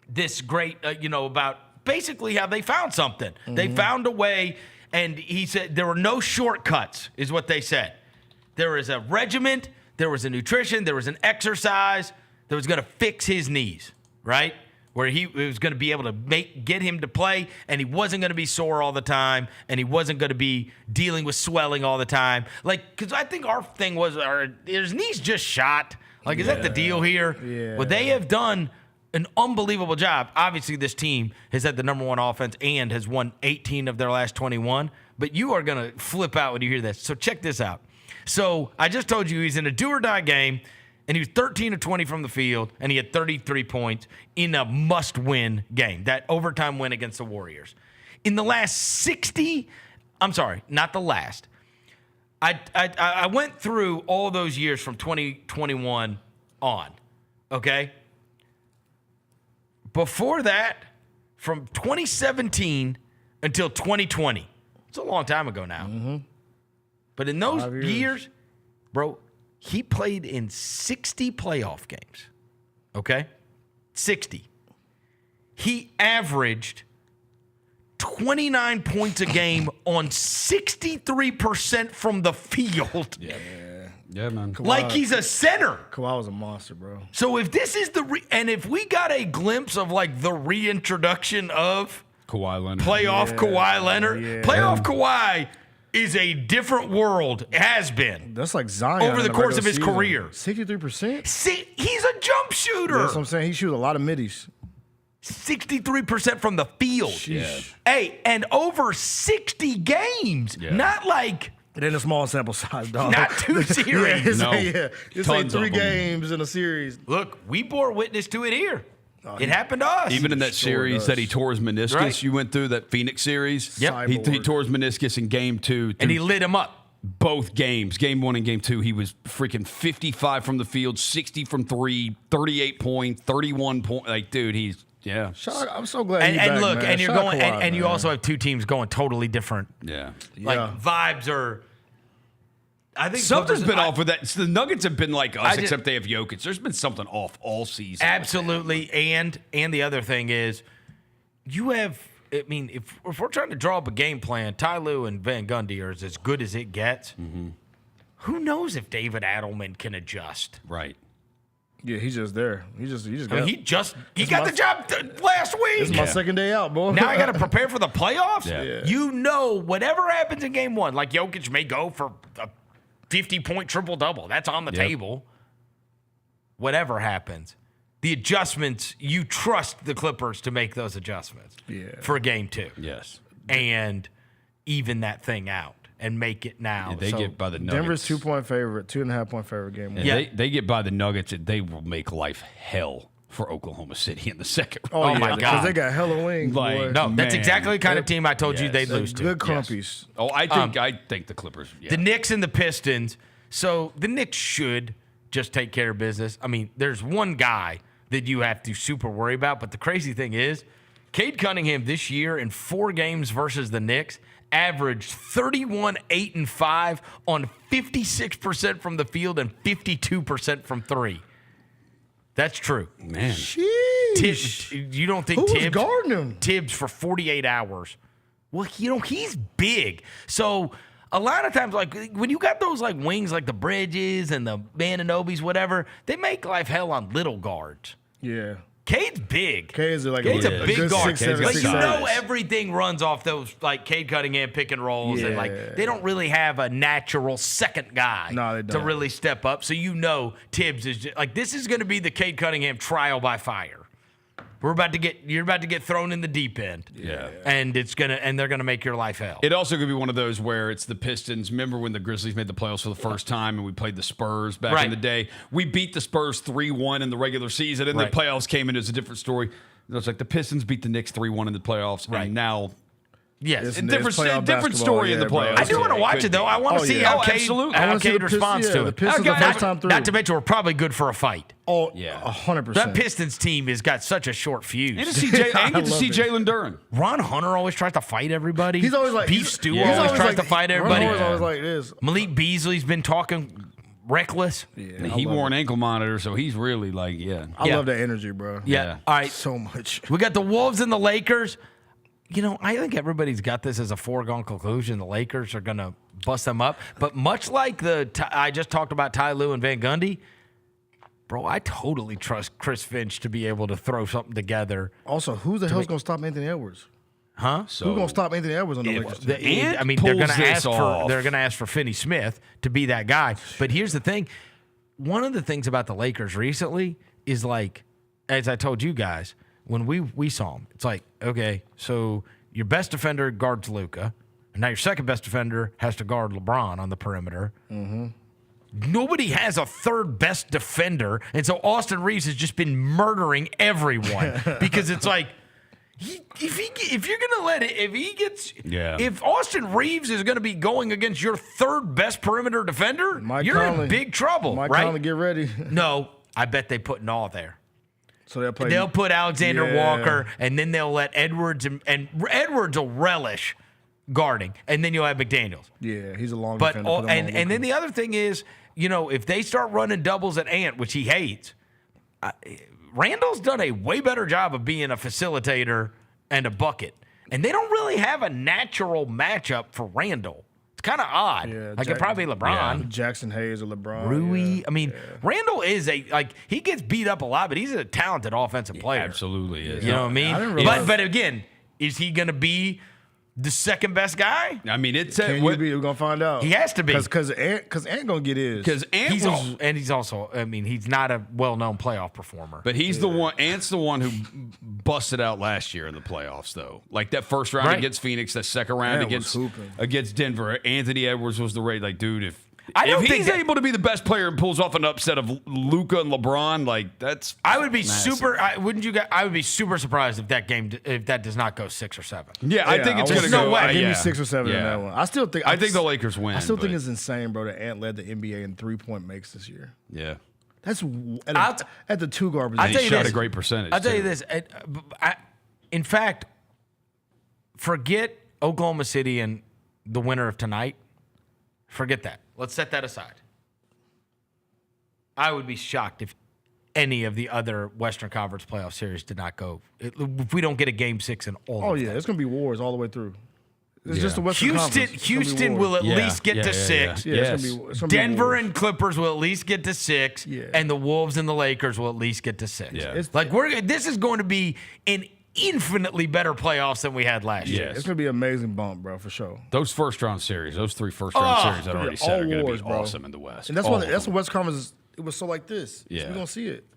O: this great, about basically how they found something. Mm-hmm. They found a way, and he said there were no shortcuts, is what they said. There was a regiment, there was a nutrition, there was an exercise that was going to fix his knees, right? Where he was going to be able to get him to play, and he wasn't going to be sore all the time, and he wasn't going to be dealing with swelling all the time. Like, because I think our thing was, his knees just shot. Like, is that the deal here? Yeah. Well, they have done an unbelievable job. Obviously, this team has had the number 1 offense and has won 18 of their last 21. But you are going to flip out when you hear this. So check this out. So I just told you he's in a do-or-die game, and he was 13 of 20 from the field, and he had 33 points in a must-win game, that overtime win against the Warriors. In the last 60 – I'm sorry, not the last – I went through all those years from 2021 on, okay? Before that, from 2017 until 2020, it's a long time ago now. Mm-hmm. But in those years, bro, he played in 60 playoff games, okay? 60. He averaged 29 points a game on 63% from the field.
G: Yeah, man.
N: Kawhi,
O: like he's a center.
N: Kawhi was a monster, bro.
O: So if this is and if we got a glimpse of like the reintroduction of
G: Kawhi Leonard,
O: playoff Kawhi Leonard, playoff Kawhi is a different world. It has been.
N: That's like Zion
O: over the course of his career.
N: 63%.
O: See, he's a jump shooter.
N: That's what I'm saying. He shoots a lot of middies.
O: 63% from the field.
G: Yeah.
O: Hey, and over 60 games.
G: Yeah.
O: Not like
N: It ain't a small sample size, dog.
O: not 2 series.
N: It's like 3 games in a series.
O: Look, we bore witness to it here. It happened to us.
G: Even in that series that he tore his meniscus,
O: Right.
G: you went through that Phoenix series.
O: Yep.
G: He tore his meniscus in game 2.
O: And he lit him up.
G: Both games, game 1 and game 2, he was freaking 55 from the field, 60 from 3, 38 point, 31 point. Like, dude, he's
N: I'm so glad.
O: And,
N: he's
O: and
N: back,
O: look,
N: man.
O: and you're
N: Shout out
O: going,
N: Kawhi,
O: and you
N: man.
O: also have 2 teams going totally different.
G: Yeah.
O: Like vibes are. I think
G: Something's been off with that. The Nuggets have been like us,
O: I just-
G: except they have Jokic. There's been something off all season.
O: Absolutely, and the other thing is, you have. I mean, if we're trying to draw up a game plan, Ty Lue and Van Gundy are as good as it gets.
G: Mm-hmm.
O: Who knows if David Adelman can adjust?
G: Right.
N: Yeah, he's just there. He just.
O: I mean,
N: got,
O: he got the job last week.
N: This is my second day out, boy.
O: Now I got to prepare for the playoffs.
G: Yeah.
O: You know, whatever happens in game 1, like Jokic may go for a 50-point triple-double. That's on the table. Whatever happens, the adjustments, you trust the Clippers to make those adjustments for game 2.
G: Yes.
O: And even that thing out and make it now.
G: Yeah, they get by the Nuggets.
N: Denver's 2-point favorite, 2.5-point favorite game.
G: Yeah. They get by the Nuggets, and they will make life hell for Oklahoma City in the second
N: Oh,
G: round.
N: yeah,
O: my
N: because
O: God.
N: they got hella wings.
G: Like,
N: boy.
O: No, that's
G: Man.
O: exactly the kind of team I told you they'd
N: They're
O: lose to.
N: good crumpies.
G: Oh, I think the Clippers. Yeah.
O: The Knicks and the Pistons. So the Knicks should just take care of business. I mean, there's one guy that you have to super worry about, but the crazy thing is, Cade Cunningham this year in 4 games versus the Knicks averaged 31, 8, and 5 on 56% from the field and 52% from 3. That's true.
G: Man.
O: Tibbs, you don't think
N: Who was
O: Tibbs
N: guarding him?
O: Tibbs for 48 hours? Well, he's big. So a lot of times, like when you got those like wings like the Bridges and the Ananobis, whatever, they make life hell on little guards.
N: Yeah.
O: Cade's big.
N: Cade's like
O: Cade's a big
N: good
O: guard.
N: 6'7",
O: But you know
N: 6'8".
O: everything runs off those like Cade Cunningham pick and rolls, and like they don't really have a natural second guy
N: they
O: to
N: don't.
O: really step up. So you know Tibbs is just, like this is going to be the Cade Cunningham trial by fire. You're about to get thrown in the deep end.
G: Yeah.
O: And they're gonna make your life hell.
G: It also could be one of those where it's the Pistons. Remember when the Grizzlies made the playoffs for the first time and we played the Spurs back in the day? We beat the Spurs 3-1 in the regular season, and the playoffs came in as a different story. It's like the Pistons beat the Knicks 3-1 in the playoffs, and now
O: yes,
G: a different story in the playoffs.
O: I do want to watch it though. I want to see how Cade responds to
N: the
O: it.
N: Pistons the first time through.
O: Not to mention, we're probably good for a fight.
N: Oh, yeah, 100%.
O: That Pistons team has got such a short fuse.
G: And to see Jalen Duren.
O: Ron Hunter always tries to fight everybody.
N: He's always like
O: Beef Stew always tries to fight everybody.
N: Ron always like this.
O: Malik Beasley's been talking reckless.
G: Yeah, he wore an ankle monitor, so he's really like,
N: I love that energy, bro.
O: Yeah. All right.
N: So much.
O: We got the Wolves and the Lakers. You know, I think everybody's got this as a foregone conclusion. The Lakers are going to bust them up. But much like I just talked about Ty Lue and Van Gundy, bro, I totally trust Chris Finch to be able to throw something together.
N: Also, who the hell's going to stop Anthony Edwards?
O: Huh?
N: Who's going to stop Anthony Edwards on the Lakers?
O: They're going to ask for Finney Smith to be that guy. But here's the thing. One of the things about the Lakers recently is like, as I told you guys, when we saw him, it's like, okay, so your best defender guards Luka, and now your second best defender has to guard LeBron on the perimeter. Mm-hmm. Nobody has a third best defender, and so Austin Reeves has just been murdering everyone because it's like, if Austin Reeves is going to be going against your third best perimeter defender, you're in big trouble.
N: Mike
O: right?
N: Conley, get ready.
O: No, I bet they put Nall there.
N: So
O: they'll put Alexander Walker, and then they'll let Edwards and Edwards will relish guarding, and then you'll have McDaniels.
N: Yeah, he's a long
O: but
N: defender.
O: and then the other thing is, you know, if they start running doubles at Ant, which he hates, Randall's done a way better job of being a facilitator and a bucket, and they don't really have a natural matchup for Randall. It's kind of odd. Yeah, like it probably LeBron,
N: Jackson Hayes, or LeBron,
O: Rui.
N: Yeah.
O: I mean, Randall is he gets beat up a lot, but he's a talented offensive player.
G: Absolutely is.
O: You know what I mean? But again, is he going to be the second best guy.
G: I mean, it's
N: we're gonna find out.
O: He has to be
N: because Ant gonna get his.
G: Because
O: he's also. I mean, he's not a well-known playoff performer,
G: but he's the one. Ant's the one who busted out last year in the playoffs, though. Like that first round against Phoenix, that second round against Denver. Anthony Edwards was the rate. Like, dude, if he's able to be the best player and pulls off an upset of Luka and LeBron, like that's.
O: I would be
G: massive.
O: I would be super surprised if that does not go 6 or 7.
G: Yeah, I think it's going to go.
O: No way.
N: Give me 6 or 7 in that one. I think
G: the Lakers win.
N: I still think it's insane, bro, that Ant led the NBA in 3-point makes this year.
G: Yeah.
N: That's at the 2-guard position.
G: He shot a great percentage.
O: I'll tell you this. In fact, forget Oklahoma City and the winner of tonight. Forget that. Let's set that aside. I would be shocked if any of the other Western Conference playoff series did not go. If we don't get a Game 6 in all of them.
N: Oh, yeah. It's going to be wars all the way through. It's just the Western Conference.
O: Houston will at least get to 6.
N: Yeah,
O: Denver and Clippers will at least get to 6.
N: Yeah.
O: And the Wolves and the Lakers will at least get to 6.
G: Yeah.
O: This is going to be an infinitely better playoffs than we had last year.
N: It's going to be an amazing bump, bro, for sure.
G: Those first-round series, those 3 first-round series I already said are going to be awesome in the West.
N: And that's what West Conference it was so like this.
G: Yeah.
N: So we're going to see it.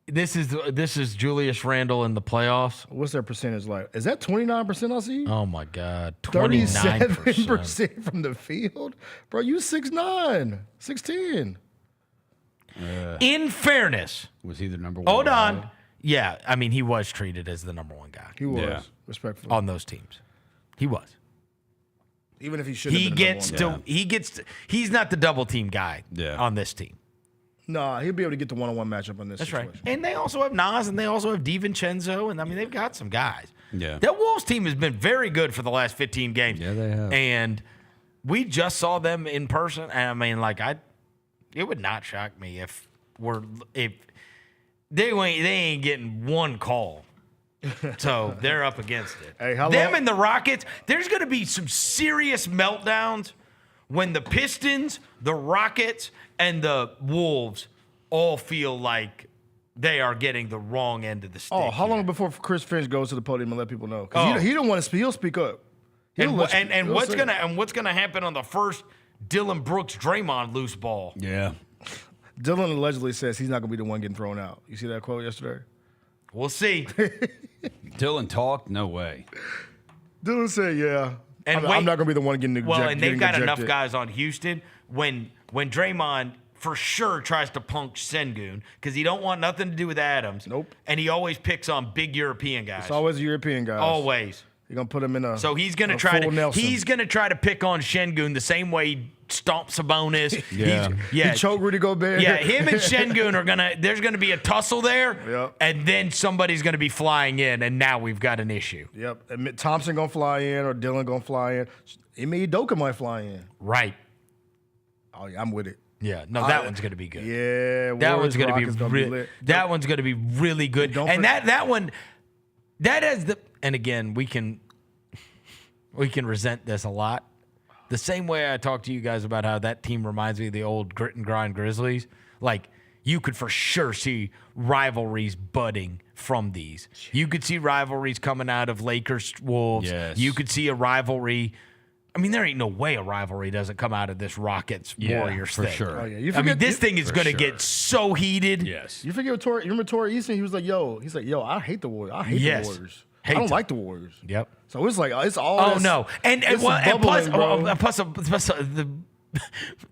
O: This is Julius Randle in the playoffs.
N: What's their percentage like? Is that 29% I see?
O: Oh, my God.
N: 37% from the field? Bro, you 6'9", 6'10".
O: In fairness.
G: Was he the number 1
O: Hold
G: guy?
O: on. Yeah, I mean, he was treated as the number 1 guy.
N: He was, respectfully.
O: On those teams. He was.
N: Even if he should have been
O: he's not the double team guy on this team.
N: No, he'll be able to get the one-on-one matchup on this situation.
O: Right. And they also have Nas, and they also have DiVincenzo, and I mean, they've got some guys.
G: Yeah.
O: That Wolves team has been very good for the last 15 games.
G: Yeah, they have.
O: And we just saw them in person, and I mean, it would not shock me if they ain't getting one call. So they're up against it.
N: Hey,
O: them and the Rockets, there's going to be some serious meltdowns when the Pistons, the Rockets, and the Wolves all feel like they are getting the wrong end of the stick.
N: Oh, how long before Chris Finch goes to the podium and let people know? Because he don't want to speak. He'll speak up.
O: What's gonna happen on the first Dylan Brooks Draymond loose ball?
G: Yeah.
N: Dylan allegedly says he's not going to be the one getting thrown out. You see that quote yesterday?
O: We'll see.
G: Dylan talked? No way.
N: Dylan said, yeah. And I'm not going to be the one getting ejected.
O: Well, and they've got enough guys on Houston. When Draymond for sure tries to punk Sengun because he don't want nothing to do with Adams.
N: Nope.
O: And he always picks on big European guys.
N: It's always European guys.
O: Always.
N: You're going to put him in a
O: So he's going to try to pick on Sengun the same way he stomps Sabonis.
N: He choked Rudy Gobert.
O: Yeah, him and Sengun there's going to be a tussle there.
N: Yep.
O: And then somebody's going to be flying in, and now we've got an issue.
N: Yep. And Thompson going to fly in or Dylan going to fly in. Ime Udoka might fly in.
O: Right.
N: Oh, yeah, I'm with it.
O: Yeah, no, that one's going to be good.
N: Yeah,
O: that one's going to be that one's going to be really good. And that one, that has the. And again, we can resent this a lot. The same way I talked to you guys about how that team reminds me of the old grit and grind Grizzlies. Like you could for sure see rivalries budding from these. You could see rivalries coming out of Lakers Wolves.
G: Yes.
O: You could see a rivalry. I mean, there ain't no way a rivalry doesn't come out of this Rockets Warriors
G: for
O: thing.
G: sure.
N: Oh, yeah.
O: I mean, this thing is going to get so heated.
G: Yes.
N: You forget you remember Torrey Eason? He was like, yo, I hate the Warriors. I hate the Warriors. I don't like the Warriors.
O: Yep.
N: So it's like it's all.
O: Oh no, and plus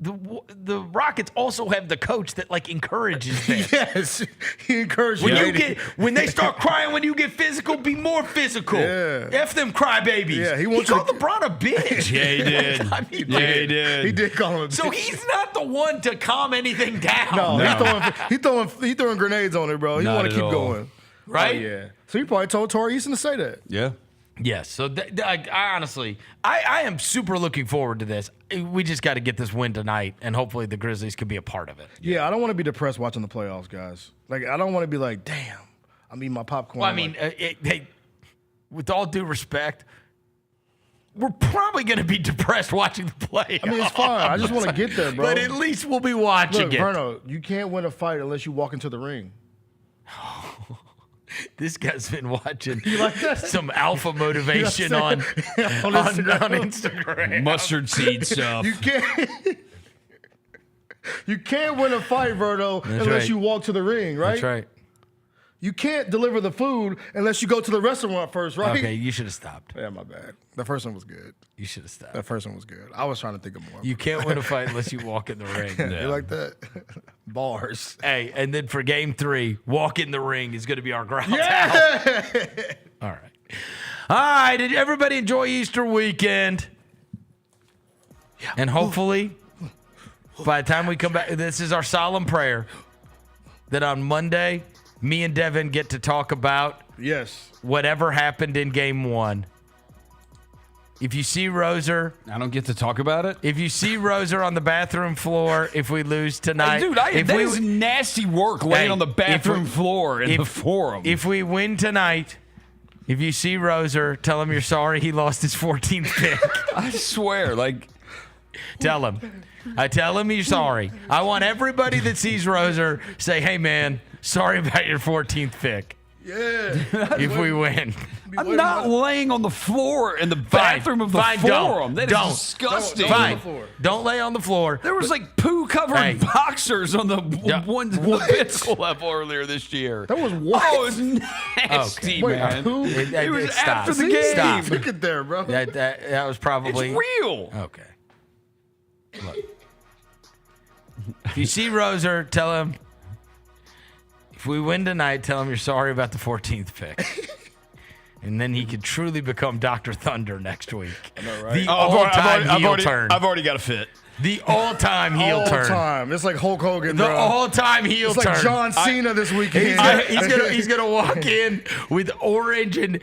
O: the Rockets also have the coach that like encourages them.
N: Yes, he encourages
O: when they start crying when you get physical, be more physical.
N: Yeah.
O: F them crybabies.
N: Yeah, he
O: called LeBron a bitch.
G: Yeah, he did.
O: I mean,
G: he did.
N: He did call him a bitch.
O: So he's not the one to calm anything down.
N: No. He throwing grenades on it, bro. He want to keep going.
O: Right?
N: Oh, yeah. So he probably told Torrey Eason to say that.
G: Yeah.
O: Yes. So I honestly, I am super looking forward to this. We just got to get this win tonight, and hopefully the Grizzlies can be a part of it.
N: Yeah, I don't want to be depressed watching the playoffs, guys. Like, I don't want to be like, damn, I'm eating my popcorn.
O: Well, I mean, with all due respect, we're probably going to be depressed watching the playoffs.
N: I mean, it's fine. I just want to get there, bro.
O: But at least we'll be watching it.
N: Vernon, you can't win a fight unless you walk into the ring.
O: This guy's been watching
N: like that?
O: some alpha motivation on Instagram.
G: Mustard seed stuff.
N: You can't win a fight, Verno, unless you walk to the ring, right?
O: That's right.
N: You can't deliver the food unless you go to the restaurant first, right?
O: Okay, you should have stopped.
N: Yeah, my bad. The first one was good.
O: You should have stopped.
N: That first one was good. I was trying to think of more.
O: You can't win a fight unless you walk in the ring.
N: You like that? Bars.
O: Hey, and then for game 3, walk in the ring is going to be our ground out. All right. All right. Did everybody enjoy Easter weekend? Yeah. And hopefully, by the time we come back, this is our solemn prayer that on Monday, me and Devin get to talk about whatever happened in game 1. If you see Roser,
G: I don't get to talk about it.
O: If you see Roser on the bathroom floor, if we lose tonight,
G: Dude, that is nasty work laying on the bathroom floor in the forum.
O: If we win tonight, if you see Roser, tell him you're sorry he lost his 14th pick.
G: I swear,
O: tell him. I tell him you're sorry. I want everybody that sees Roser say, "Hey man, sorry about your 14th pick."
N: Yeah.
O: If we win.
G: I'm not laying on the floor in the bathroom of the forum. That is disgusting.
O: Don't lay on the floor.
G: There was poo-covered boxers on the ones in the pinnacle level earlier this year.
N: That was what?
G: Oh, it was nasty, man. It was after the game.
O: Stop.
N: Look at there, bro.
O: That was probably...
G: It's real.
O: Okay. Look. If you see Roser, tell him... If we win tonight, tell him you're sorry about the 14th pick. And then he could truly become Dr. Thunder next week.
N: I know, right?
O: The all-time heel turn.
G: I've already got a fit.
O: The all-time heel turn.
N: All-time. It's like Hulk Hogan,
O: The
N: bro.
O: all-time heel turn.
N: It's like John Cena this weekend.
O: He's gonna walk in with orange and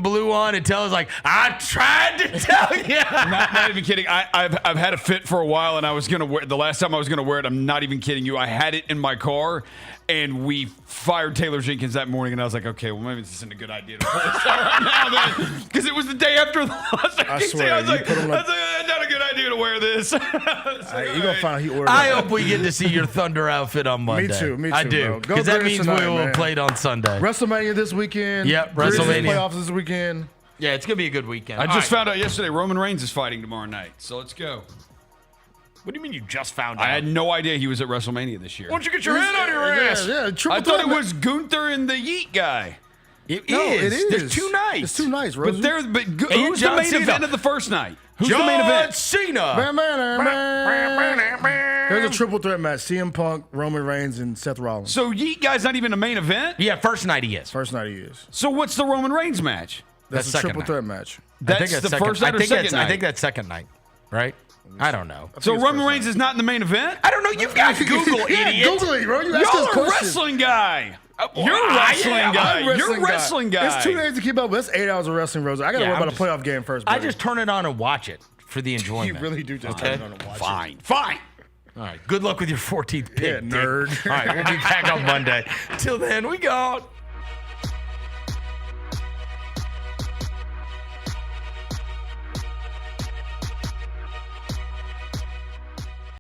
O: blue on and tell us I tried to tell you.
G: Not even kidding. I've had a fit for a while, and I was gonna wear the last time I was gonna wear it. I'm not even kidding you. I had it in my car, and we fired Taylor Jenkins that morning, and I was like, okay, well maybe this isn't a good idea to pull this out right now, then, because it was the day after the loss.
N: I swear,
G: I was like, that's not a good idea to wear this.
N: You're gonna find out he ordered.
O: I hope we get to see your Thunder outfit on Monday.
N: Me too.
O: I do, because that means we will have played on Sunday.
N: WrestleMania this weekend.
O: Yep, WrestleMania
N: playoffs this weekend.
O: Yeah, it's gonna be a good weekend.
G: I just found out yesterday Roman Reigns is fighting tomorrow night, so let's go.
O: What do you mean you just found out?
G: I had no idea he was at WrestleMania this year.
O: Why don't you get your head out of your ass?
N: Yeah,
G: I thought it was Gunther and the Yeet guy.
O: It is. There's 2 nights.
N: It's 2 nights, Rosie.
G: But who's the main event of the first night? Who's
O: John
G: the main event?
O: Cena.
N: There's a triple threat match: CM Punk, Roman Reigns, and Seth Rollins.
G: So Yeet guy's not even a main event?
O: Yeah, first night he is.
N: First night he is.
G: So what's the Roman Reigns match?
N: That's a triple threat match.
G: That's the first night or second night?
O: I think that's second night, right? I don't know.
G: So Roman Reigns is not in the main event?
O: I don't know. You've got Google, idiot.
N: Google it, bro. You ask
G: You're
N: us
G: a
N: questions.
G: wrestling guy. You're a wrestling guy. You're a wrestling guy.
N: It's 2 days to keep up. That's 8 hours of wrestling, Rosa. I got to worry about a playoff game first.
O: I just turn it on and watch it for the enjoyment.
N: You really do just turn it on and watch it.
G: Fine.
O: All right. Good luck with your 14th pick,
N: nerd.
O: All right. We'll be back on Monday. Till then, we gone.